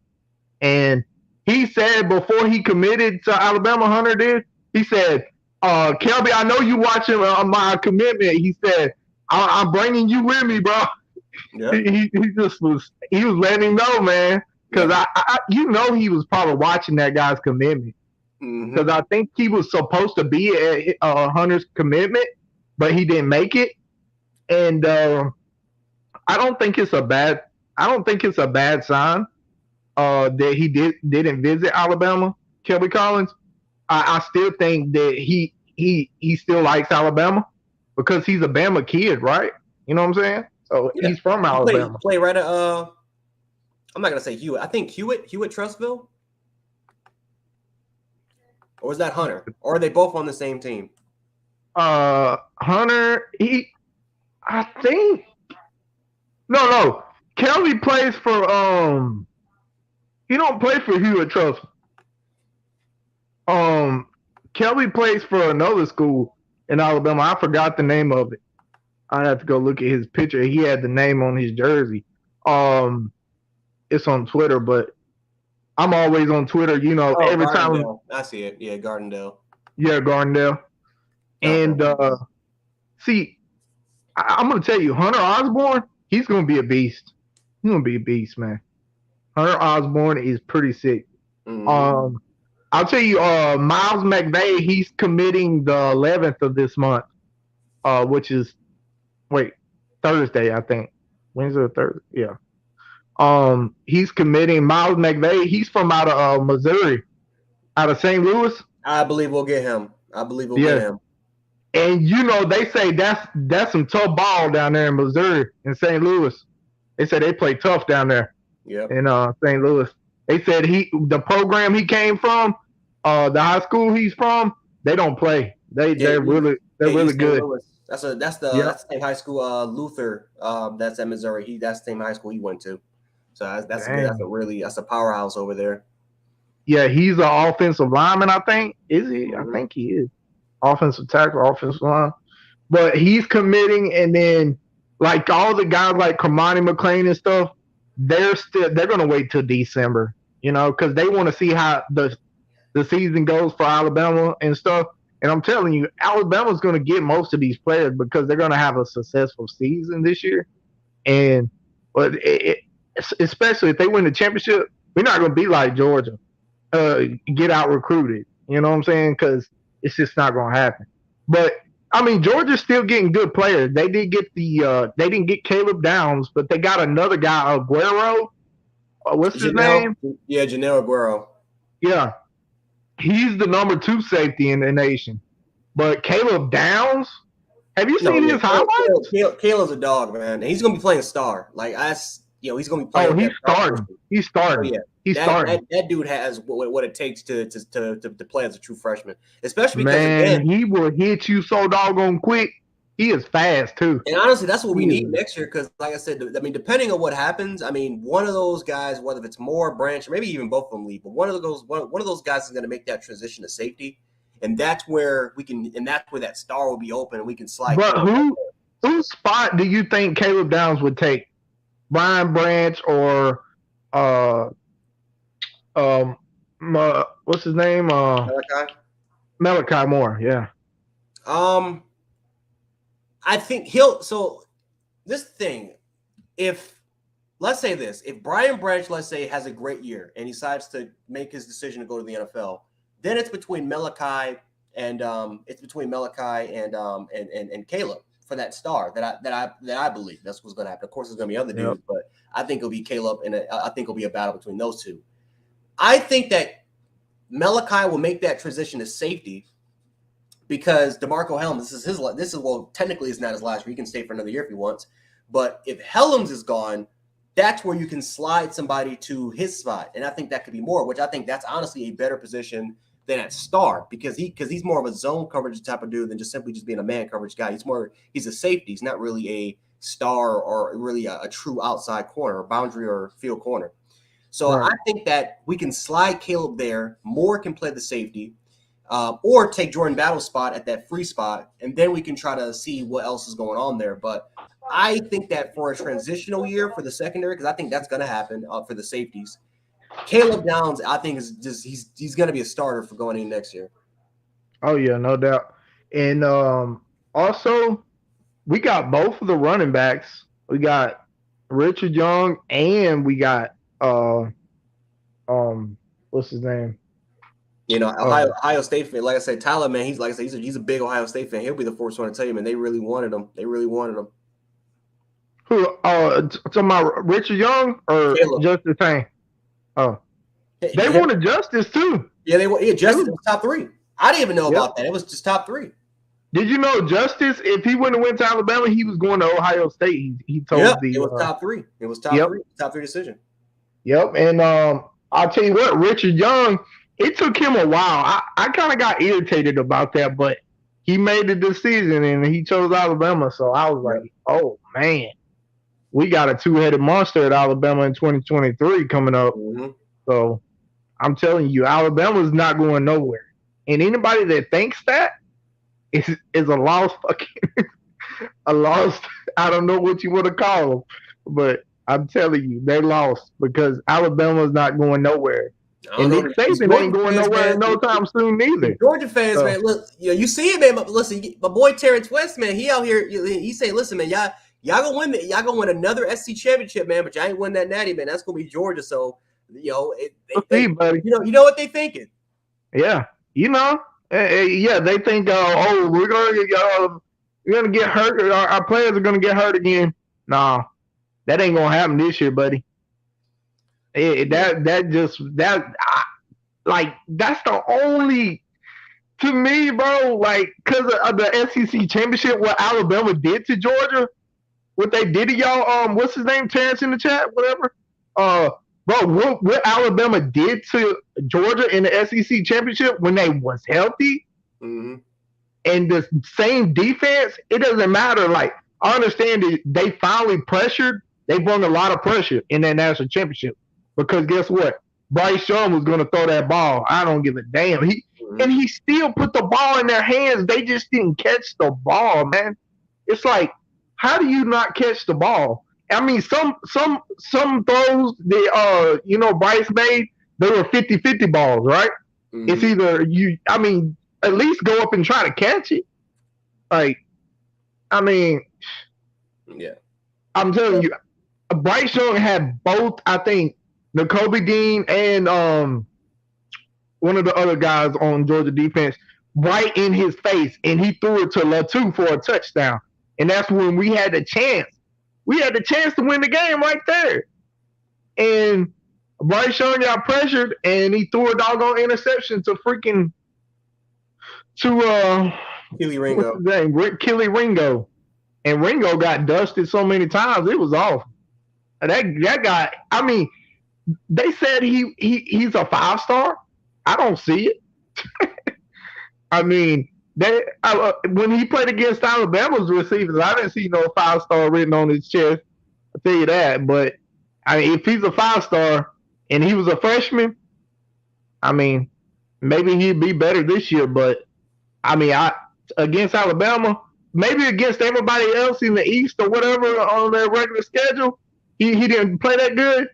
And he said before he committed to Alabama, Hunter did, he said, Kelby, I know you watching my commitment. He said, I'm bringing you with me, bro. Yeah. He was letting him know, man, because he was probably watching that guy's commitment. Because I think he was supposed to be at Hunter's commitment, but he didn't make it. And I don't think it's a bad sign that he didn't visit Alabama, Kelby Collins. I still think that he still likes Alabama because he's a Bama kid, right? You know what I'm saying? So he's from Alabama. Play right at I'm not gonna say Hewitt. I think Hewitt Trustville. Or is that Hunter? Or are they both on the same team? Hunter, I think no. Kelby plays for he don't play for Hewitt Trustville. Kelby plays for another school in Alabama. I forgot the name of it. I have to go look at his picture. He had the name on his jersey. It's on Twitter, but I'm always on Twitter. Every time I see it. Yeah, Gardendale. Yeah, Gardendale. And see, I'm gonna tell you, Hunter Osborne, he's gonna be a beast. He's gonna be a beast, man. Hunter Osborne is pretty sick. I'll tell you, Miles McVay, he's committing the 11th of this month, which is Thursday, I think. Wednesday or Thursday, yeah. He's committing. Miles McVay, he's from out of Missouri, out of St. Louis. I believe we'll get him. Get him. And they say that's some tough ball down there in Missouri, in St. Louis. They say they play tough down there. Yeah. In St. Louis. They said the program he came from, the high school he's from, they don't play. They're really good. That's the same high school Luther that's at Missouri. That's the same high school he went to. So that's a powerhouse over there. Yeah, he's an offensive lineman, I think. Is he? I think he is. Offensive tackle, offensive line. But he's committing, and then like all the guys like Cormani McClain and stuff, they're gonna wait till December, because they want to see how the season goes for Alabama and stuff. And I'm telling you, Alabama's going to get most of these players because they're going to have a successful season this year. But especially if they win the championship, we're not going to be like Georgia, get out recruited. You know what I'm saying? Because it's just not going to happen. But I mean, Georgia's still getting good players. They did get they didn't get Caleb Downs, but they got another guy, Aguero. What's his name? Yeah, Janelle Aguero. Yeah. He's the number 2 safety in the nation. But Caleb Downs, have you seen his highlights? Caleb's a dog, man. And he's going to be playing star. Like, he's going to be playing. Oh, he's starting. He's starting. Yeah, he's starting. That dude has what it takes to play as a true freshman, especially because Man, he will hit you so doggone quick. He is fast too. And honestly, that's what we need next year because, like I said, I mean, depending on what happens, I mean, one of those guys, whether it's Moore, Branch, or maybe even both of them leave, but one of those guys is going to make that transition to safety, and that's where that star will be open and we can slide. But whose spot do you think Caleb Downs would take? Brian Branch or what's his name? Malachi Moore, yeah. I think this thing, let's say this, if Brian Branch, let's say, has a great year and he decides to make his decision to go to the NFL, then it's between Malachi and Caleb for that star that I believe that's what's going to happen. Of course, there's going to be other dudes, but I think it'll be Caleb, and I think it'll be a battle between those two. I think that Malachi will make that transition to safety because DeMarco Helms, technically it's not his last year. He can stay for another year if he wants. But if Helms is gone, that's where you can slide somebody to his spot. And I think that could be more, which I think that's honestly a better position than at star because he's more of a zone coverage type of dude than just simply just being a man coverage guy. He's a safety. He's not really a star or really a true outside corner or boundary or field corner. So right. I think that we can slide Caleb there. Moore can play the safety. Or take Jordan Battle's spot at that free spot, and then we can try to see what else is going on there. But I think that for a transitional year for the secondary, because I think that's going to happen for the safeties, Caleb Downs, I think is just he's going to be a starter for going in next year. Oh yeah, no doubt. And also, we got both of the running backs. We got Richard Young, and we got what's his name? Ohio State fan. Like I said, Tyler, man, he's a big Ohio State fan. He'll be the first one to tell you, man. They really wanted him. Who? Talking about Richard Young or Justice Payne? Oh, they wanted Justice too. Yeah, Justice was top 3. I didn't even know about that. It was just top 3. Did you know Justice? If he wouldn't have went to Alabama, he was going to Ohio State. He told it was top 3. It was top 3. Top 3 decision. Yep, and I'll tell you what, Richard Young. It took him a while. I kind of got irritated about that, but he made the decision and he chose Alabama. So I was like, oh, man, we got a 2-headed monster at Alabama in 2023 coming up. Mm-hmm. So I'm telling you, Alabama's not going nowhere. And anybody that thinks that is a lost I don't know what you want to call them, but I'm telling you, they lost because Alabama's not going nowhere. And Nick Saban ain't going nowhere no time soon neither. Georgia fans, man, look, you see it, man. Listen, my boy Terrence West, man, he out here. He say, listen, man, y'all gonna win another SC championship, man, but y'all ain't win that natty, man. That's gonna be Georgia. So, buddy. You know what they thinking? Yeah, they think, we're gonna get hurt. Our players are gonna get hurt again. Nah, that ain't gonna happen this year, buddy. That's the only, to me, bro, like, because of the SEC championship, what Alabama did to Georgia, what they did to y'all, what's his name, Terrence in the chat, whatever, bro, what Alabama did to Georgia in the SEC championship when they was healthy, mm-hmm. and the same defense, it doesn't matter. Like, I understand that they finally they brought a lot of pressure in that national championship. Because guess what? Bryce Young was going to throw that ball. I don't give a damn. And he still put the ball in their hands. They just didn't catch the ball, man. It's like, how do you not catch the ball? I mean, some throws that Bryce made, they were 50-50 balls, right? Mm-hmm. It's either at least go up and try to catch it. Like, yeah. I'm telling you, Bryce Young had both, I think, Nakobe Dean and one of the other guys on Georgia defense right in his face, and he threw it to Latu for a touchdown. And that's when we had the chance. We had the chance to win the game right there. And Bryce Young got pressured, and he threw a doggone interception to Keely Ringo. What's his name? Keely Ringo. And Ringo got dusted so many times, it was awful. That guy. I mean, they said he's a 5-star. I don't see it. I mean, when he played against Alabama's receivers, I didn't see no 5-star written on his chest. I'll tell you that. But I mean, if he's a 5-star and he was a freshman, I mean, maybe he'd be better this year. But I mean, against Alabama, maybe against everybody else in the East or whatever on their regular schedule, he didn't play that good.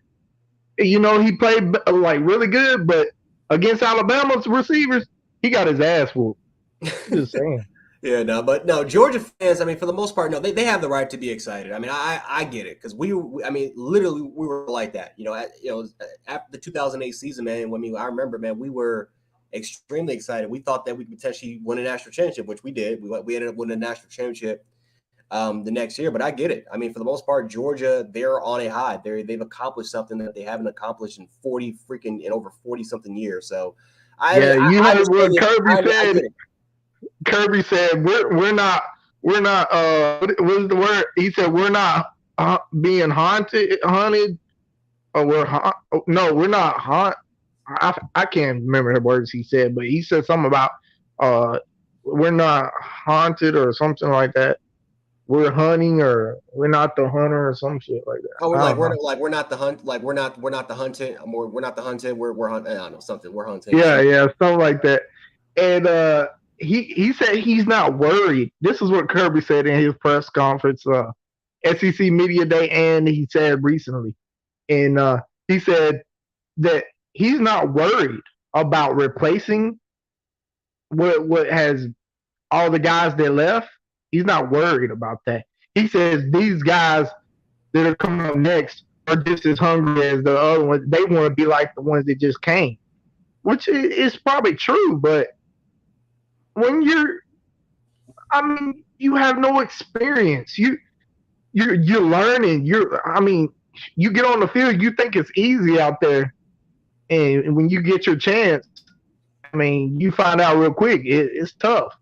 He played like really good, but against Alabama's receivers, he got his ass whooped. Just saying. Yeah, but Georgia fans, I mean, for the most part, no, they have the right to be excited. I mean, I get it because literally we were like that. After the 2008 season, man. I mean, I remember, man, we were extremely excited. We thought that we could potentially win a national championship, which we did. We ended up winning a national championship the next year. But I get it. I mean, for the most part, Georgia, they're on a high. They've accomplished something that they haven't accomplished in over 40 something years. So you heard what Kirby said. Kirby said we're not what was the word? He said we're not being hunted, or we're not haunt. I can't remember the words he said, but he said something about we're not haunted or something like that. We're hunting, or we're not the hunter, or some shit like that. Oh, we're not the hunt, like we're not the hunted. We're not the hunted. We're hunting. I don't know, something. We're hunting. Yeah, something like that. And he said he's not worried. This is what Kirby said in his press conference, SEC Media Day, and he said recently. And he said that he's not worried about replacing what has all the guys that left. He's not worried about that. He says these guys that are coming up next are just as hungry as the other ones. They want to be like the ones that just came, which is probably true. But when you have no experience. You're learning. You get on the field, you think it's easy out there, and when you get your chance, I mean, you find out real quick it's tough.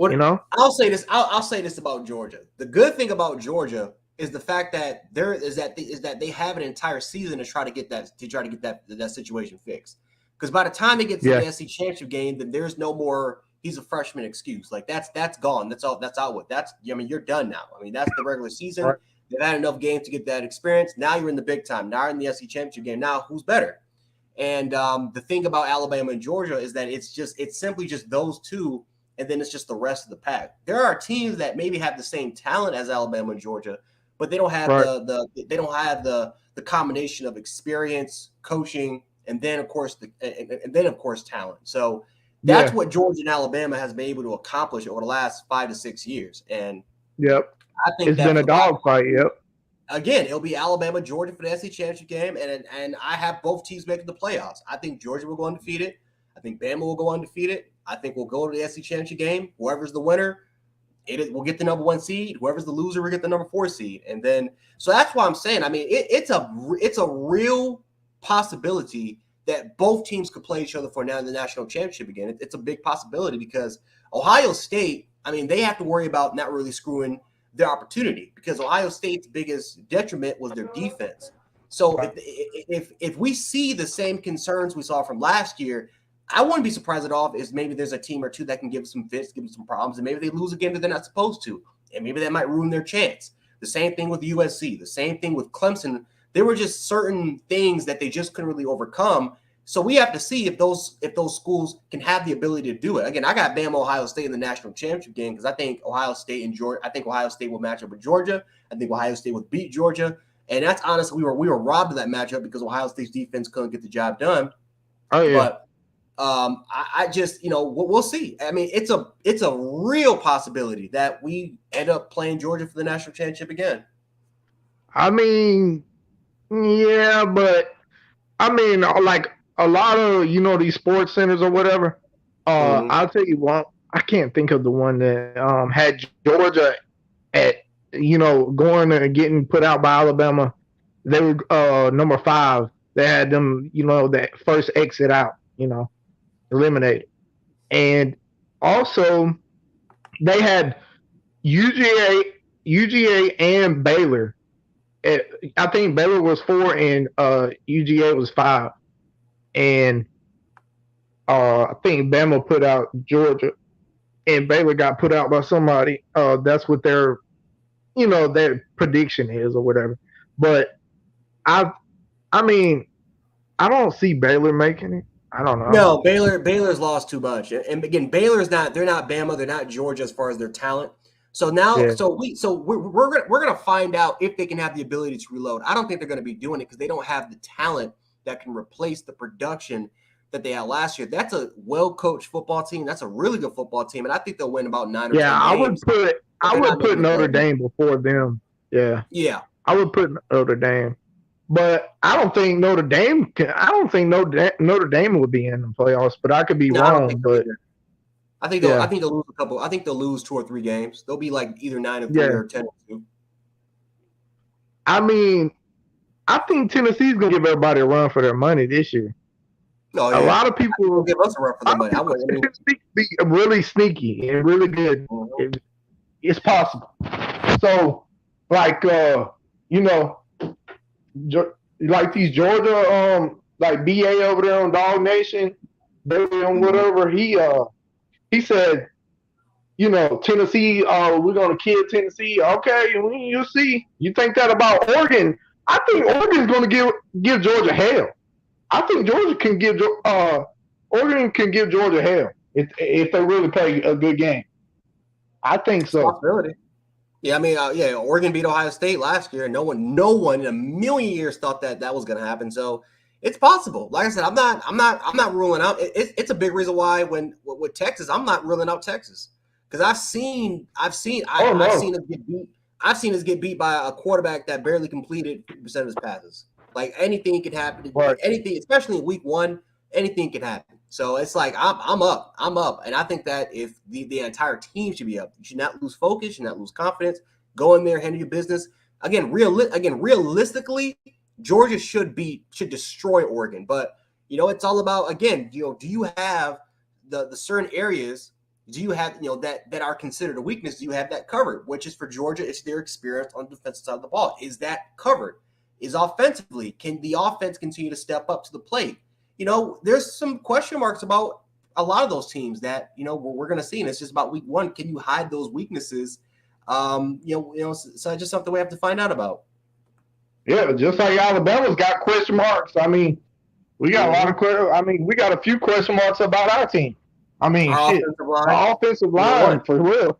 I'll say this. I'll say this about Georgia. The good thing about Georgia is the fact that they have an entire season to try to get that situation fixed. Because by the time they get to the SEC championship game, then there's no more he's a freshman excuse. Like that's gone. That's all. That's out with. You're done now. I mean, that's the regular season. Right. They've had enough games to get that experience. Now you're in the big time. Now you're in the SEC championship game. Now who's better? And the thing about Alabama and Georgia is that it's simply just those two, and then it's just the rest of the pack. There are teams that maybe have the same talent as Alabama and Georgia, but they don't have the combination of experience, coaching, and then of course talent. So that's what Georgia and Alabama has been able to accomplish over the last 5 to 6 years. And I think it's been a dogfight. Yep. Again, it'll be Alabama, Georgia for the SEC championship game, and I have both teams making the playoffs. I think Georgia will go undefeated. I think Bama will go undefeated. I think we'll go to the SEC championship game. Whoever's the winner, we'll get the number 1 seed. Whoever's the loser, we'll get the number 4 seed. And then, so that's why I'm saying, I mean, it's a real possibility that both teams could play each other for now in the national championship again. It's a big possibility because Ohio State, I mean, they have to worry about not really screwing their opportunity because Ohio State's biggest detriment was their defense. So if we see the same concerns we saw from last year, I wouldn't be surprised at all if maybe there's a team or two that can give some fits, give them some problems, and maybe they lose a game that they're not supposed to, and maybe that might ruin their chance. The same thing with USC, the same thing with Clemson. There were just certain things that they just couldn't really overcome. So we have to see if those schools can have the ability to do it. Again, I got Bama, Ohio State in the national championship game because I think Ohio State and Georgia. I think Ohio State will match up with Georgia. I think Ohio State will beat Georgia, and that's honestly we were robbed of that matchup because Ohio State's defense couldn't get the job done. Oh yeah. But I just we'll see. I mean, it's a real possibility that we end up playing Georgia for the national championship again. I mean, yeah, but I mean, like a lot of these sports centers or whatever. I'll tell you one. I can't think of the one that had Georgia at going and getting put out by Alabama. They were number 5. They had them that first exit out. Eliminated, and also they had UGA and Baylor I think Baylor was 4 and UGA was 5, and I think Bama put out Georgia, and Baylor got put out by somebody. That's what their their prediction is or whatever. But I I mean I don't see Baylor making it. I don't know. No, Baylor's lost too much, and again, Baylor's not. They're not Bama. They're not Georgia as far as their talent. So now, Yeah. we're gonna find out if they can have the ability to reload. I don't think they're gonna be doing it because they don't have the talent that can replace the production that they had last year. That's a well coached football team. That's a really good football team, and I think they'll win about 9 or 10 I would games. put Notre Dame before them. Yeah. Yeah. I would put Notre Dame. But I don't think Notre Dame Notre Dame would be in the playoffs, but I could be wrong. But I think they'll lose a couple. I think they'll lose 2 or 3 games. They'll be like either 9-3 or 10-2. I mean, I think Tennessee's gonna give everybody a run for their money this year. Oh, yeah. A lot of people will give us a run for their money. Tennessee be really sneaky and really good. Mm-hmm. It's possible. So, like like these Georgia, like BA over there on Dog Nation, Bailey on whatever, he said, Tennessee, we're gonna kill Tennessee. Okay, you'll see. You think that about Oregon? I think Oregon's gonna give Georgia hell. I think Georgia can give Oregon can give Georgia hell if they really play a good game. I think so. Possibility. Yeah, I mean, Oregon beat Ohio State last year, and no one in a million years thought that was going to happen. So it's possible. Like I said, I'm not ruling out. It's a big reason why with Texas, I'm not ruling out Texas because I've seen us get beat. I've seen us get beat by a quarterback that barely completed 50% of his passes. Like anything could happen. Right. Anything, especially in week 1, anything could happen. So it's like I'm up, and I think that if the entire team should be up, you should not lose focus, you should not lose confidence. Go in there, handle your business. Again, realistically, Georgia should destroy Oregon, but it's all about do you have the certain areas? Do you have that are considered a weakness? Do you have that covered? Which is for Georgia, it's their experience on the defensive side of the ball. Is that covered? Is offensively, can the offense continue to step up to the plate? There's some question marks about a lot of those teams that, we're going to see. And it's just about week 1. Can you hide those weaknesses? So it's just something we have to find out about. Yeah, just like Alabama's got question marks. I mean, we got a lot of we got a few question marks about our team. I mean, our offensive line for real.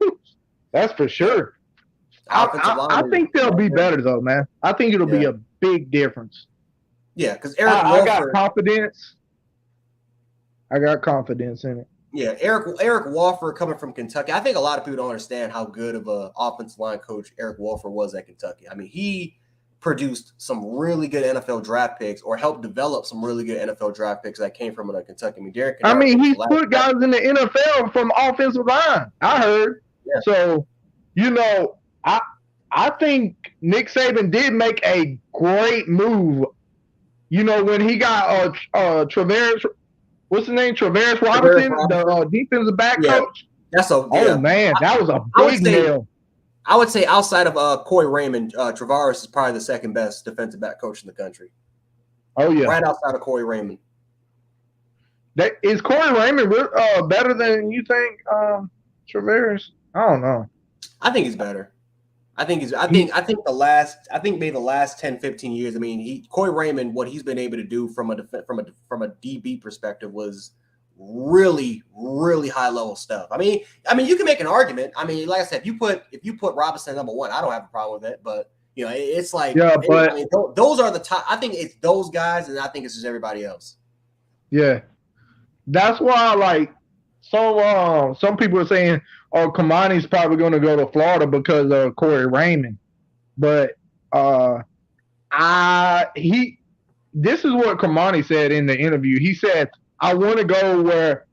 That's for sure. I think they'll be better though, man. I think it'll be a big difference. Yeah, because I got confidence. I got confidence in it. Yeah, Eric Walford coming from Kentucky. I think a lot of people don't understand how good of an offensive line coach Eric Walford was at Kentucky. I mean, he produced some really good NFL draft picks or helped develop some really good NFL draft picks that came from Kentucky. I mean, he put guys in the NFL from offensive line. I heard. Yeah. So, I think Nick Saban did make a great move. When he got Travaris, what's his name? Travaris Robinson, the defensive back coach. Man, that was a big nail. I would say outside of Corey Raymond, Travaris is probably the second best defensive back coach in the country. Oh yeah, right outside of Corey Raymond. Is Corey Raymond better than you think, Travaris? I don't know. I think he's better. I think maybe the last 10, 15 years. I mean, Corey Raymond, what he's been able to do from a DB perspective was really, really high level stuff. I mean, you can make an argument. I mean, like I said, if you put Robinson number 1, I don't have a problem with it. But it's like those are the top. I think it's those guys, and I think it's just everybody else. Yeah, that's why some people are saying, Kamani's probably going to go to Florida because of Corey Raymond. But this is what Kamani said in the interview. He said, I want to go where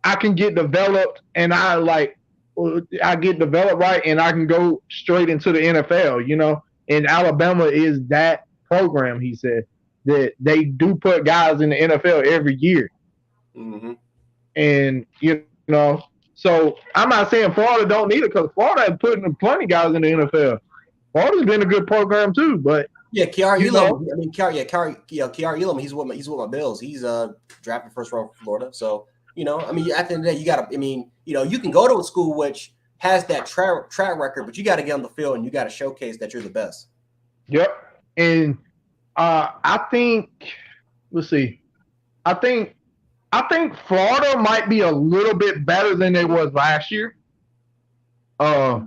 I can get developed and I get developed right and I can go straight into the NFL, And Alabama is that program, he said, that they do put guys in the NFL every year. Mm-hmm. And, so I'm not saying Florida don't need it because Florida is putting plenty of guys in the NFL. Florida's been a good program too, but Yeah, Kiara you Elam. know, I mean, Kiara Elam. He's with my Bills. He's drafted first round for Florida. So I mean, at the end of the day, you got to. I mean, you can go to a school which has that track record, but you got to get on the field and you got to showcase that you're the best. yep. And I think, let's see, I think Florida might be a little bit better than they was last year. I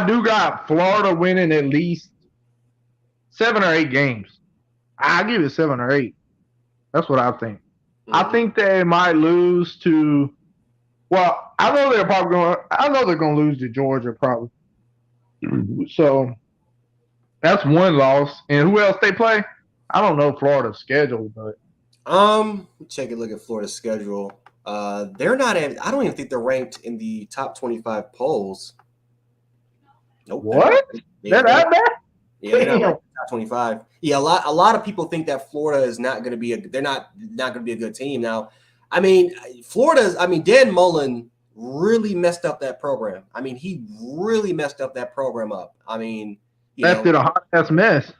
do got Florida winning at least 7 or 8 games. I give it 7 or 8. That's what I think. I think they might lose to. Well, I know they're going to lose to Georgia probably. So that's one loss. And who else they play? I don't know Florida's schedule, but take a look at Florida's schedule. They're not. I don't even think they're ranked in the top 25 polls. Nope. What? They're that bad? Yeah, they're not ranked in the top 25. Yeah, a lot of people think that Florida is not going to be they're not going to be a good team. Now, I mean, Dan Mullen really messed up that program. I mean, he really messed up that program up. I mean, left it a hot ass mess.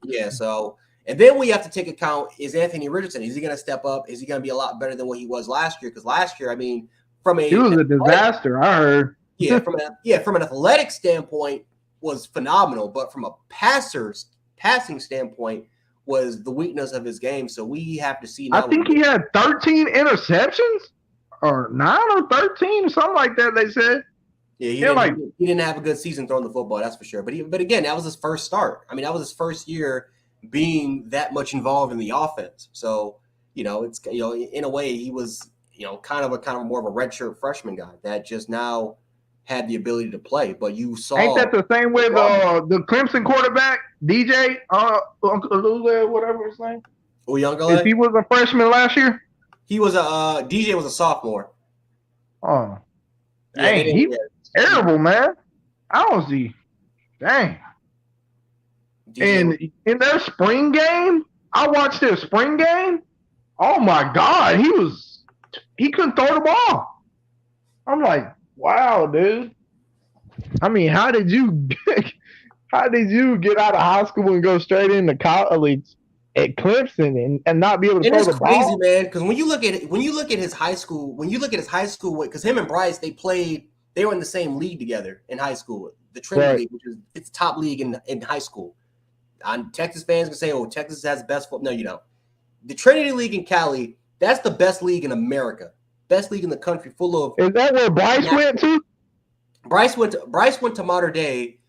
Yeah, so and then we have to take account, is Anthony Richardson, is he going to step up? Is he going to be a lot better than what he was last year? Because last year, I mean, he was a disaster, I heard. Yeah, from an athletic standpoint was phenomenal, but from a passing standpoint was the weakness of his game. So we have to see now. I think he had 13 interceptions or 9 or 13 or something like that, they said. Yeah, he didn't have a good season throwing the football, that's for sure. But again, that was his first start. I mean, that was his first year being that much involved in the offense. So, it's in a way he was, kind of more of a redshirt freshman guy that just now had the ability to play. But you saw, ain't that the same with the Clemson quarterback, DJ, whatever his name? Uyunglele? If he was a freshman last year? He was DJ was a sophomore. Oh. Dang, he was terrible, man. I don't see. Dang. And in their spring game, I watched their spring game. Oh my God, he couldn't throw the ball. I'm like, wow, dude. I mean, how did you get out of high school and go straight into college at Clemson and not be able to throw the ball? It's crazy, man. Because when you look at his high school, because him and Bryce, they were in the same league together in high school, the Trinity League, it's the top league in high school. Texas fans can say, "Oh, Texas has the best football." No, you don't. The Trinity League in Cali, that's the best league in America, best league in the country, full of. Is that where Bryce went to? Bryce went to Mater Dei.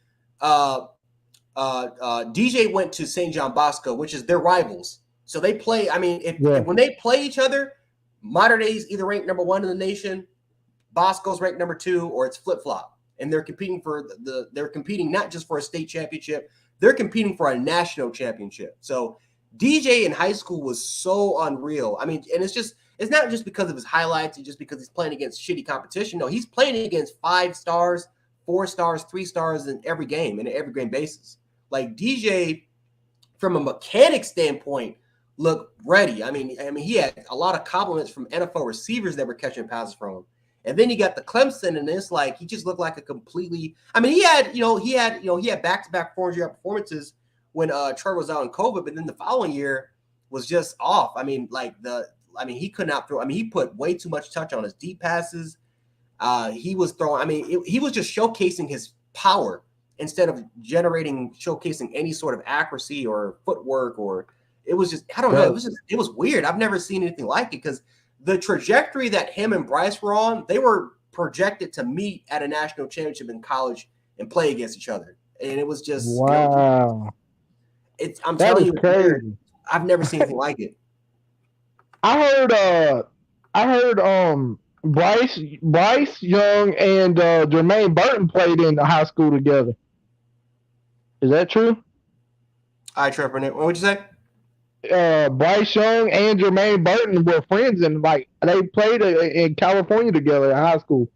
DJ went to St. John Bosco, which is their rivals. So they play. I mean, when they play each other, Mater Dei is either ranked number 1 in the nation, Bosco's ranked number 2, or it's flip flop. And they're competing they're competing not just for a state championship, they're competing for a national championship. So DJ in high school was so unreal. I mean, and it's not just because of his highlights and just because he's playing against shitty competition. No, he's playing against 5 stars, 4 stars, 3 stars in every game, and every game basis. Like DJ, from a mechanic standpoint, looked ready. I mean, he had a lot of compliments from NFL receivers that were catching passes from him. And then you got the Clemson, and it's like he just looked like a completely. I mean, he had back-to-back 400-yard performances when Trevor was out on COVID, but then the following year was just off. I mean, he could not throw. I mean, he put way too much touch on his deep passes. He was throwing. I mean, he was just showcasing his power instead of showcasing any sort of accuracy or footwork, or it was just, I don't know. It was weird. I've never seen anything like it, because the trajectory that him and Bryce were on, they were projected to meet at a national championship in college and play against each other. And it was just, wow. I'm telling you, crazy. I've never seen anything like it. I heard Bryce Young and Jermaine Burton played in the high school together. Is that true? All right, Trevor, what would you say? Bryce Young and Jermaine Burton were friends, and they played in California together in high school.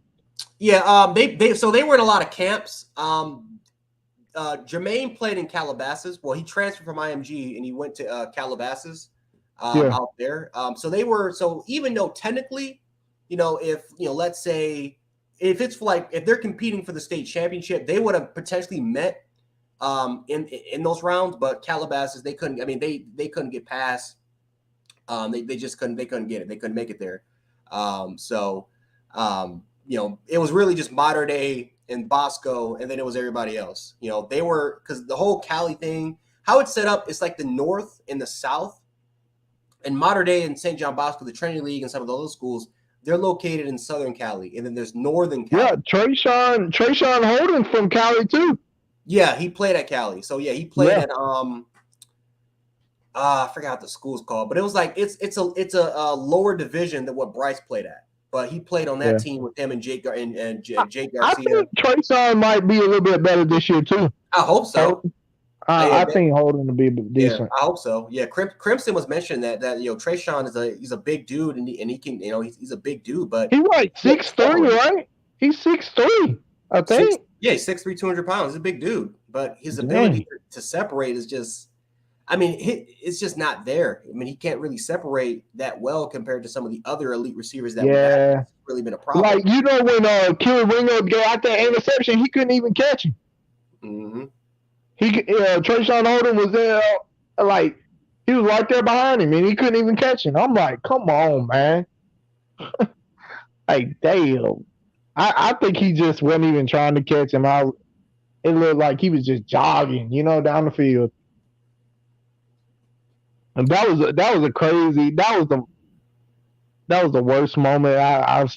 Yeah, they were in a lot of camps. Jermaine played in Calabasas. Well, he transferred from IMG and he went to Calabasas out there. So even though technically, let's say if it's if they're competing for the state championship, they would have potentially met in those rounds, but Calabasas they couldn't. I mean, they couldn't get past. They just couldn't. They couldn't get it. They couldn't make it there. It was really just Mater Dei and Bosco, and then it was everybody else. They were, because the whole Cali thing, how it's set up, it's like the North and the South, and Mater Dei and St. John Bosco, the Trinity League, and some of those schools, they're located in Southern Cali, and then there's Northern Cali. Yeah, Trayshawn Holden from Cali too. Yeah, he played at Cali. So yeah, he played at I forgot what the school's called, but it was like it's a lower division than what Bryce played at. But he played on that team with him and Jake Garcia. I think Trayshawn might be a little bit better this year too. I hope so. I think Holden will be decent. Yeah, I hope so. Yeah, Crimson was mentioning that Trayshawn he's a big dude and he can he's a big dude, but he's like 6'3", right? He's 6'3", I think. He's 6'3", 200 pounds. He's a big dude, but his ability to separate is just, it's just not there. I mean, he can't really separate that well compared to some of the other elite receivers that have really been a problem. Like, when Kelly Ringo got out that interception, he couldn't even catch him. Mm-hmm. Trayshawn Holden was there, like, he was right there behind him, and he couldn't even catch him. I'm like, come on, man. Like, damn. I think he just wasn't even trying to catch him. It looked like he was just jogging, down the field. And that was the worst moment. I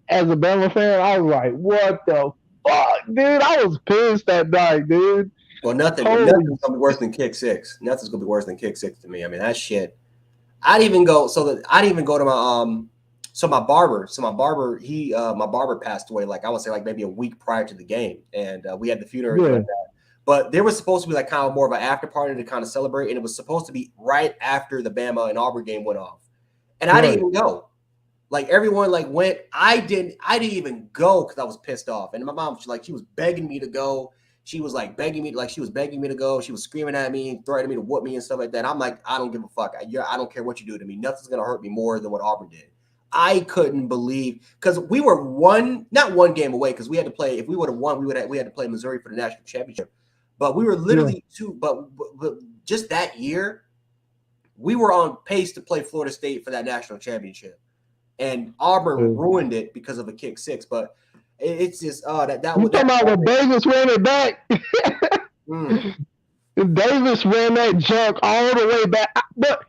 as a Bama fan, I was like, what the fuck, dude? I was pissed that night, dude. Well, nothing's gonna be worse than kick six. Nothing's gonna be worse than kick six to me. I mean, that shit. I didn't even go to my my barber. So my barber passed away, like I would say, like maybe a week prior to the game, and we had the funeral and like that. But there was supposed to be like kind of more of an after party to kind of celebrate, and it was supposed to be right after the Bama and Auburn game went off, and I didn't even go. Like everyone went. I didn't even go because I was pissed off, and my mom she was begging me to go. She was begging me to go. She was screaming at me, threatening me to whoop me and stuff like that. I'm like, I don't give a fuck. I don't care what you do to me. Nothing's gonna hurt me more than what Auburn did. I couldn't believe, because we were not one game away, because we had to play. If we would have won, we had to play Missouri for the national championship. But we were literally but just that year, we were on pace to play Florida State for that national championship, and Auburn ruined it because of a kick six. But it's just that was talking about when Davis ran it back. Davis ran that junk all the way back, but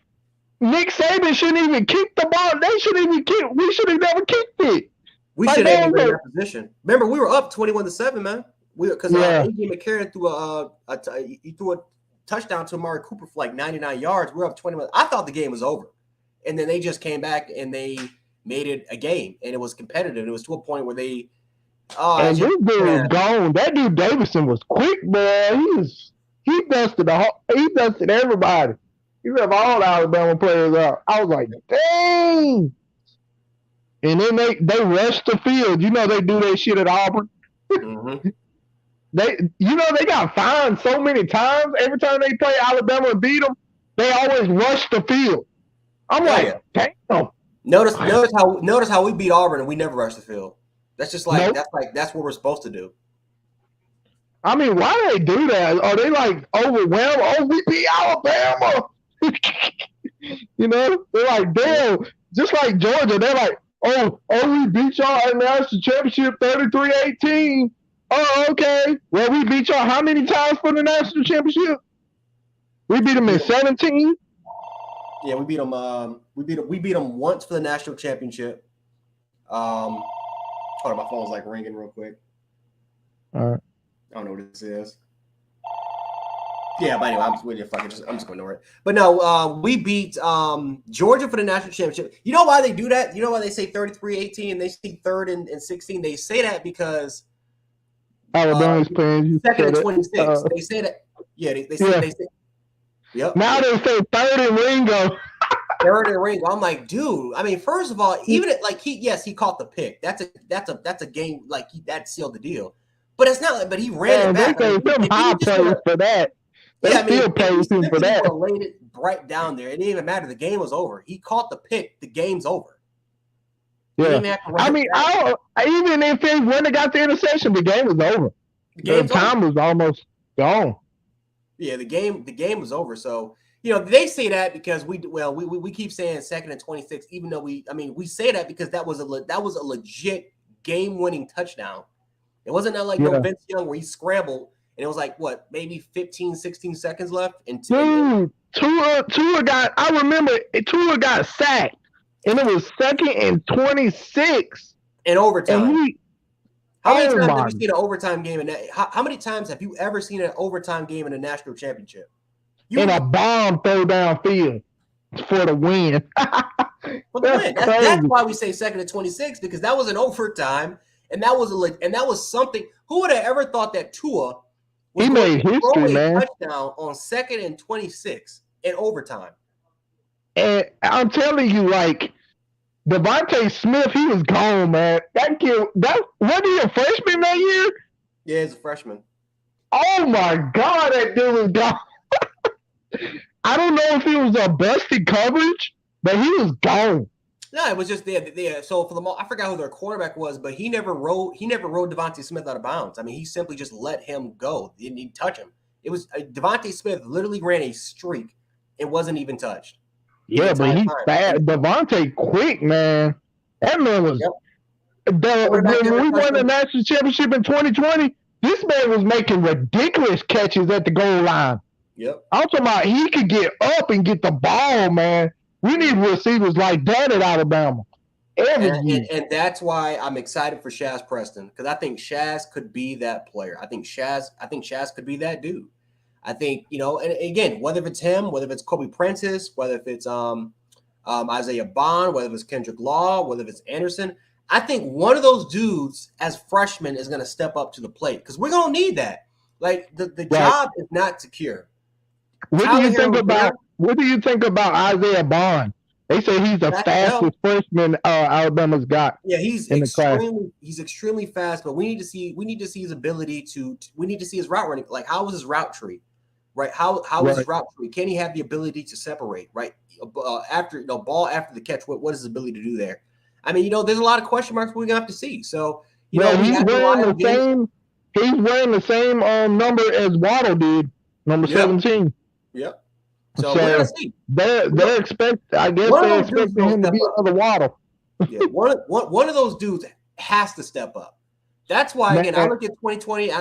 Nick Saban shouldn't even kick the ball. They shouldn't even kick. We should have never kicked it. We should have been in that position. Remember, we were up 21-7, man. Because AJ McCarron threw a touchdown to Amari Cooper for like 99 yards. We were up 21. I thought the game was over, and then they just came back and they made it a game, and it was competitive. It was to a point where they. And this dude was gone. That dude Davison was quick, man. He dusted everybody. He left all the Alabama players out. I was like, dang. And then they rushed the field. They do that shit at Auburn. Mm-hmm. They got fined so many times. Every time they play Alabama and beat them, they always rush the field. I'm damn. Notice how we beat Auburn and we never rushed the field. That's just that's what we're supposed to do. I mean, why do they do that? Are they overwhelmed? Oh, we beat Alabama. They're like, damn. Just like Georgia, they're like, oh, we beat y'all at the national championship 33-18. Oh, okay. Well, we beat y'all how many times for the national championship? We beat them in 17. Yeah, we beat them. We beat them once for the national championship. Hold on, my phone's ringing real quick. All right. I don't know what this is. Yeah, but anyway, I'm just going to ignore it. But no, we beat Georgia for the national championship. You know why they do that? You know why they say 33-18 and they see 3rd and 16? They say that because Alabama's playing 2nd and 26. They say that. Yeah, they say. Yep. Now they say 3rd and Ringo. 3rd and Ringo. I'm like, dude. I mean, first of all, even he caught the pick. That's a game that sealed the deal. But it's not. But he ran it back. They gave him high praise for that. They still praise him for that. Laid it right down there. It didn't even matter. The game was over. He caught the pick. The game's over. Yeah. I mean, even if he wouldn't have got the interception, the game was over. The time was almost gone. Yeah, the game was over. So they say that because we keep saying 2nd and 26, even though we say that because that was a legit game-winning touchdown. It wasn't that like no Yeah. Vince Young where he scrambled and it was like what, maybe 15, 16 seconds left. Dude, Tua got. I remember Tua got sacked, and it was 2nd and 26 in overtime. And how many times have you seen an overtime game in that? How many times have you ever seen an overtime game in a national championship? And a bomb throw downfield for the win. For the win. That's why we say 2nd and 26, because that was an overtime, and that was something. Who would have ever thought that Tua was going to throw a touchdown on 2nd and 26 in overtime? And I'm telling you, like, Devontae Smith, he was gone, man. That kid, wasn't he a freshman that year? Yeah, he's a freshman. Oh my God, that dude was gone. I don't know if he was a busted coverage, but he was gone. No, it was just there. So for the I forgot who their quarterback was, but he never rode Devontae Smith out of bounds. I mean, he simply just let him go. He didn't even touch him. It was Devontae Smith literally ran a streak and wasn't even touched. Yeah, but he's fast. Devontae quick, man. That man was. When we won the national championship in 2020, this man was making ridiculous catches at the goal line. Yep. I'm talking about he could get up and get the ball, man. We need receivers like that at Alabama. And that's why I'm excited for Shaz Preston, because I think Shaz could be that player. I think Shaz could be that dude. I think, and again, whether it's him, whether it's Kobe Prentice, whether it's Isaiah Bond, whether it's Kendrick Law, whether it's Anderson, I think one of those dudes as freshmen is going to step up to the plate, because we're going to need that. Like the job is not secure. What do you think about Isaiah Bond? They say he's the fastest freshman Alabama's got. Yeah, he's extremely fast, but we need to see his ability we need to see his route running. Like, how was his route tree? Right? How is his route tree? Can he have the ability to separate, right? After ball after the catch, what is his ability to do there? I mean, there's a lot of question marks we're gonna have to see. So, he's wearing the same number as Waddle did, number 17. Yep. So we're gonna see. They're expecting him to be another Waddle. Yeah, one of those dudes has to step up. That's why, again, I look at 2020.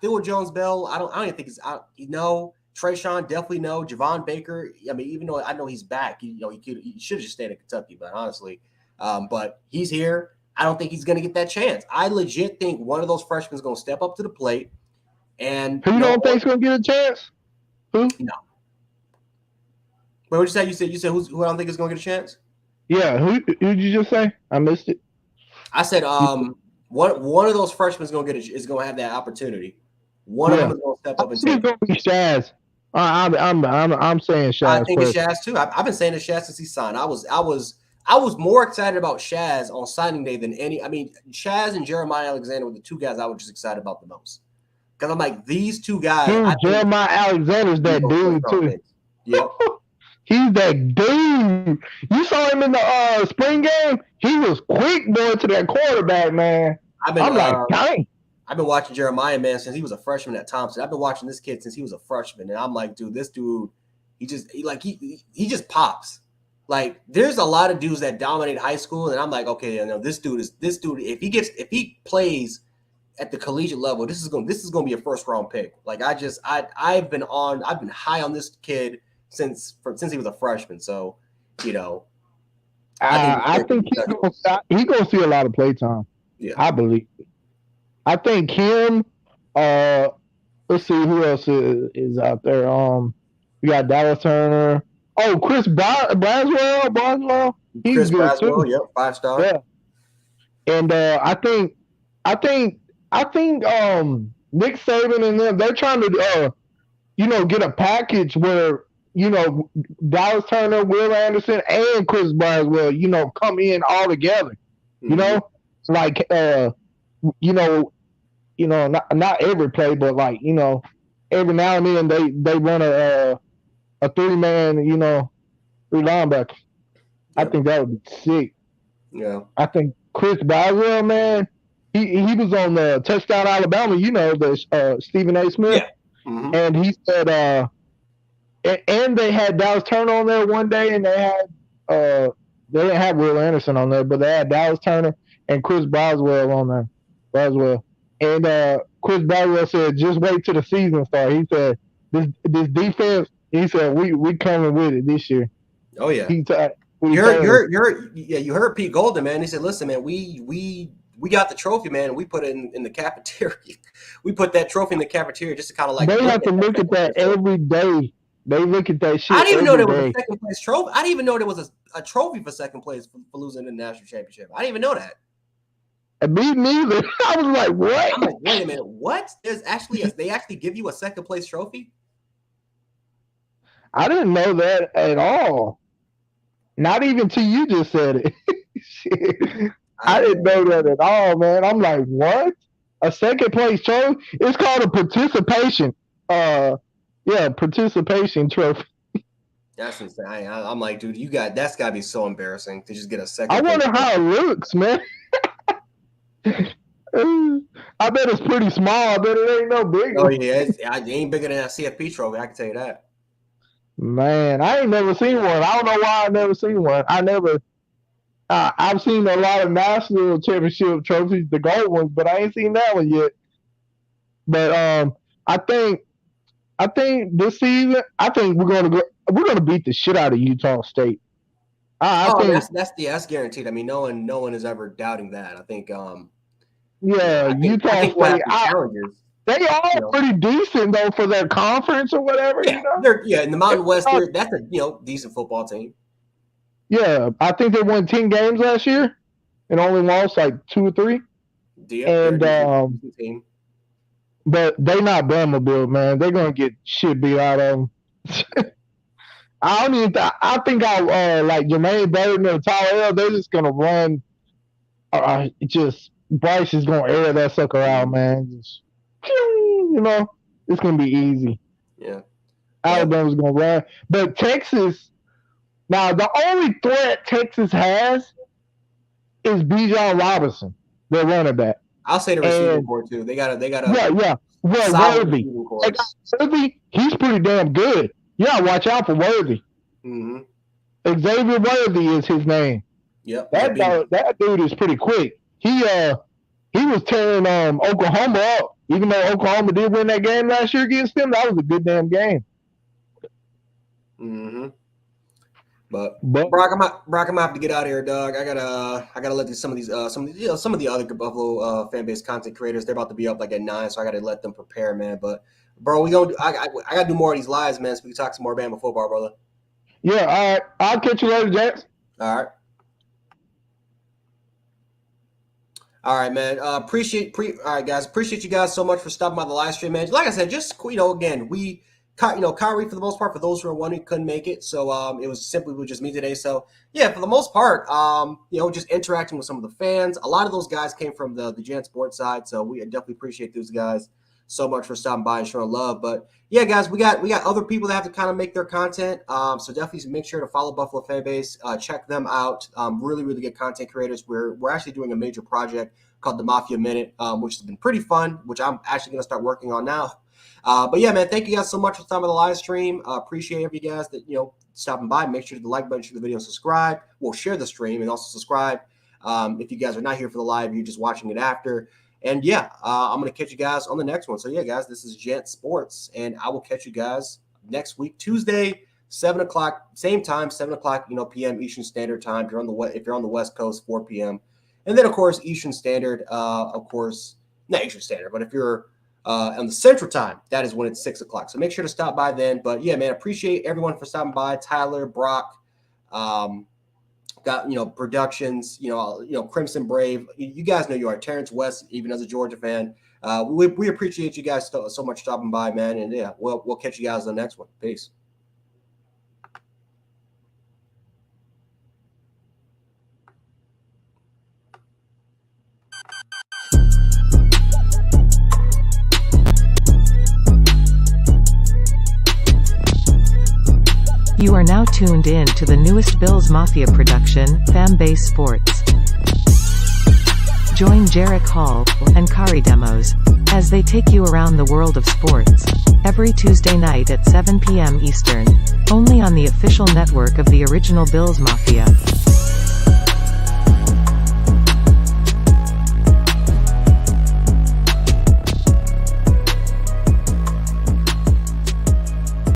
Theo Jones-Bell. I don't even think he's out. Trayshawn definitely no. Javon Baker. I mean, even though I know he's back, he should have just stayed in Kentucky. But honestly, but he's here. I don't think he's going to get that chance. I legit think one of those freshmen is going to step up to the plate. And who you don't think is going to get a chance? Who? No. Wait, what you say? You said who I don't think is going to get a chance? Yeah. Who did you just say? I missed it. I said one of those freshmen is going to have that opportunity. One of them is going to step up and take. It's going to be Shaz. I'm saying Shaz. I think it's Shaz too. I've been saying it's Shaz since he signed. I was more excited about Shaz on signing day than any. I mean, Shaz and Jeremiah Alexander were the two guys I was just excited about the most, because I'm like, these two guys. Jeremiah Alexander's that dude too. Yeah. He's that dude. You saw him in the spring game. He was quick going to that quarterback, man. I'm like, dang. I've been watching Jeremiah, man, since he was a freshman at Thompson. I've been watching this kid since he was a freshman, and I'm like, dude, this dude, he just pops. Like, there's a lot of dudes that dominate high school, and I'm like, okay, this dude. If he plays at the collegiate level, this is going to be a first round pick. Like, I've been high on this kid since he was a freshman. So, I think he's gonna see a lot of play time. Yeah, I believe it. I think him. Let's see who else is out there. We got Dallas Turner. Oh, Chris Braswell. He's good too. Yep, 5-star. Yeah. And I think Nick Saban and them, they're trying to get a package where Dallas Turner, Will Anderson, and Chris Braswell, come in all together. Mm-hmm. Like not every play, but like every now and then they run a 3-man, 3 linebackers. Yep. I think that would be sick. Yeah. I think Chris Braswell, man, he was on the Touchdown Alabama, the Stephen A. Smith. Mm-hmm. And he said, and they had Dallas Turner on there one day, and they didn't have Will Anderson on there, but they had Dallas Turner and Chris Boswell on there. And Chris Boswell said, just wait till the season starts. He said, this defense, he said, we coming with it this year. Oh yeah. You heard Pete Golden, man. He said, listen, man, we got the trophy, man, and we put it in the cafeteria. We put that trophy in the cafeteria just to kind of like. They have to look at that every day. They look at that shit. I didn't even know there was a second place trophy. I didn't even know there was a trophy for second place for losing the national championship. I didn't even know that. Me neither. I was like, what? I'm like, wait a minute, what? There's actually they actually give you a second place trophy? I didn't know that at all. Not even till you just said it. Shit. I didn't know that at all, man. I'm like, what? A second place trophy? It's called a participation. Participation trophy. That's insane. I'm like, dude, that's got to be so embarrassing to just get a second. I wonder how it looks, man. I bet it's pretty small. I bet it ain't no big. Oh yeah, it ain't bigger than a CFP trophy. I can tell you that. Man, I ain't never seen one. I don't know why I never seen one. I've seen a lot of national championship trophies, the gold ones, but I ain't seen that one yet. But I think this season, we're gonna beat the shit out of Utah State. That's guaranteed. I mean, no one is ever doubting that. I think. Utah State. They are pretty decent though for their conference or whatever. Yeah, in the Mountain West, that's a decent football team. Yeah, I think they won 10 games last year and only lost like 2 or 3. But they not Bama, man. They're gonna get shit beat out of them. I think like Jermaine Burton or Tyler L, they're just gonna run. Bryce is gonna air that sucker out, man. Just, it's gonna be easy. Yeah, Alabama's gonna run, but Texas. Now the only threat Texas has is Bijan Robinson, their running back. I'll say the receiving core too. They got a Well, Worthy. Worthy, he's pretty damn good. Yeah, watch out for Worthy. Mm-hmm. Xavier Worthy is his name. Yep. That dude is pretty quick. He was tearing Oklahoma up. Even though Oklahoma did win that game last year against them, that was a good damn game. Mm-hmm. But Brock, I'm gonna have to get out of here, dog. I gotta let some of the other Buffalo fan base content creators. They're about to be up like at 9, so I gotta let them prepare, man. But bro, I gotta do more of these lives, man, so we can talk some more Bama football, brother. Yeah, all right. I'll catch you later, Jax. All right, man. All right, guys. Appreciate you guys so much for stopping by the live stream, man. Like I said, just again, Kyrie for the most part, for those who are wondering, couldn't make it, so it was simply with just me today. So yeah, for the most part, just interacting with some of the fans. A lot of those guys came from the Gen Sports side, so we definitely appreciate those guys so much for stopping by and showing love. But yeah, guys, we got other people that have to kind of make their content. So definitely make sure to follow Buffalo Fanbase. Check them out. Really, really good content creators. We're actually doing a major project called the Mafia Minute, which has been pretty fun, which I'm actually going to start working on now. But yeah, man, thank you guys so much for the time of the live stream. Appreciate every guys that stopping by. Make sure to like button, share the video, subscribe. We'll share the stream and also subscribe. If you guys are not here for the live, you're just watching it after. And yeah, I'm gonna catch you guys on the next one. So yeah, guys, this is Gent Sports, and I will catch you guys next week, Tuesday, 7:00, same time, 7:00, p.m. Eastern Standard Time. If you're on the West Coast, 4 p.m. And then of course Eastern Standard, not Eastern Standard, but if you're on the Central Time, that is when it's 6:00. So make sure to stop by then. But yeah, man, appreciate everyone for stopping by. Tyler, Brock, got productions, Crimson Brave. You guys know you are. Terrence West, even as a Georgia fan. We appreciate you guys so much stopping by, man. And yeah, we'll catch you guys on the next one. Peace. You are now tuned in to the newest Bills Mafia production, Fanbase Sports. Join Jarek Hall and Kari Demos as they take you around the world of sports every Tuesday night at 7 p.m. Eastern, only on the official network of the original Bills Mafia.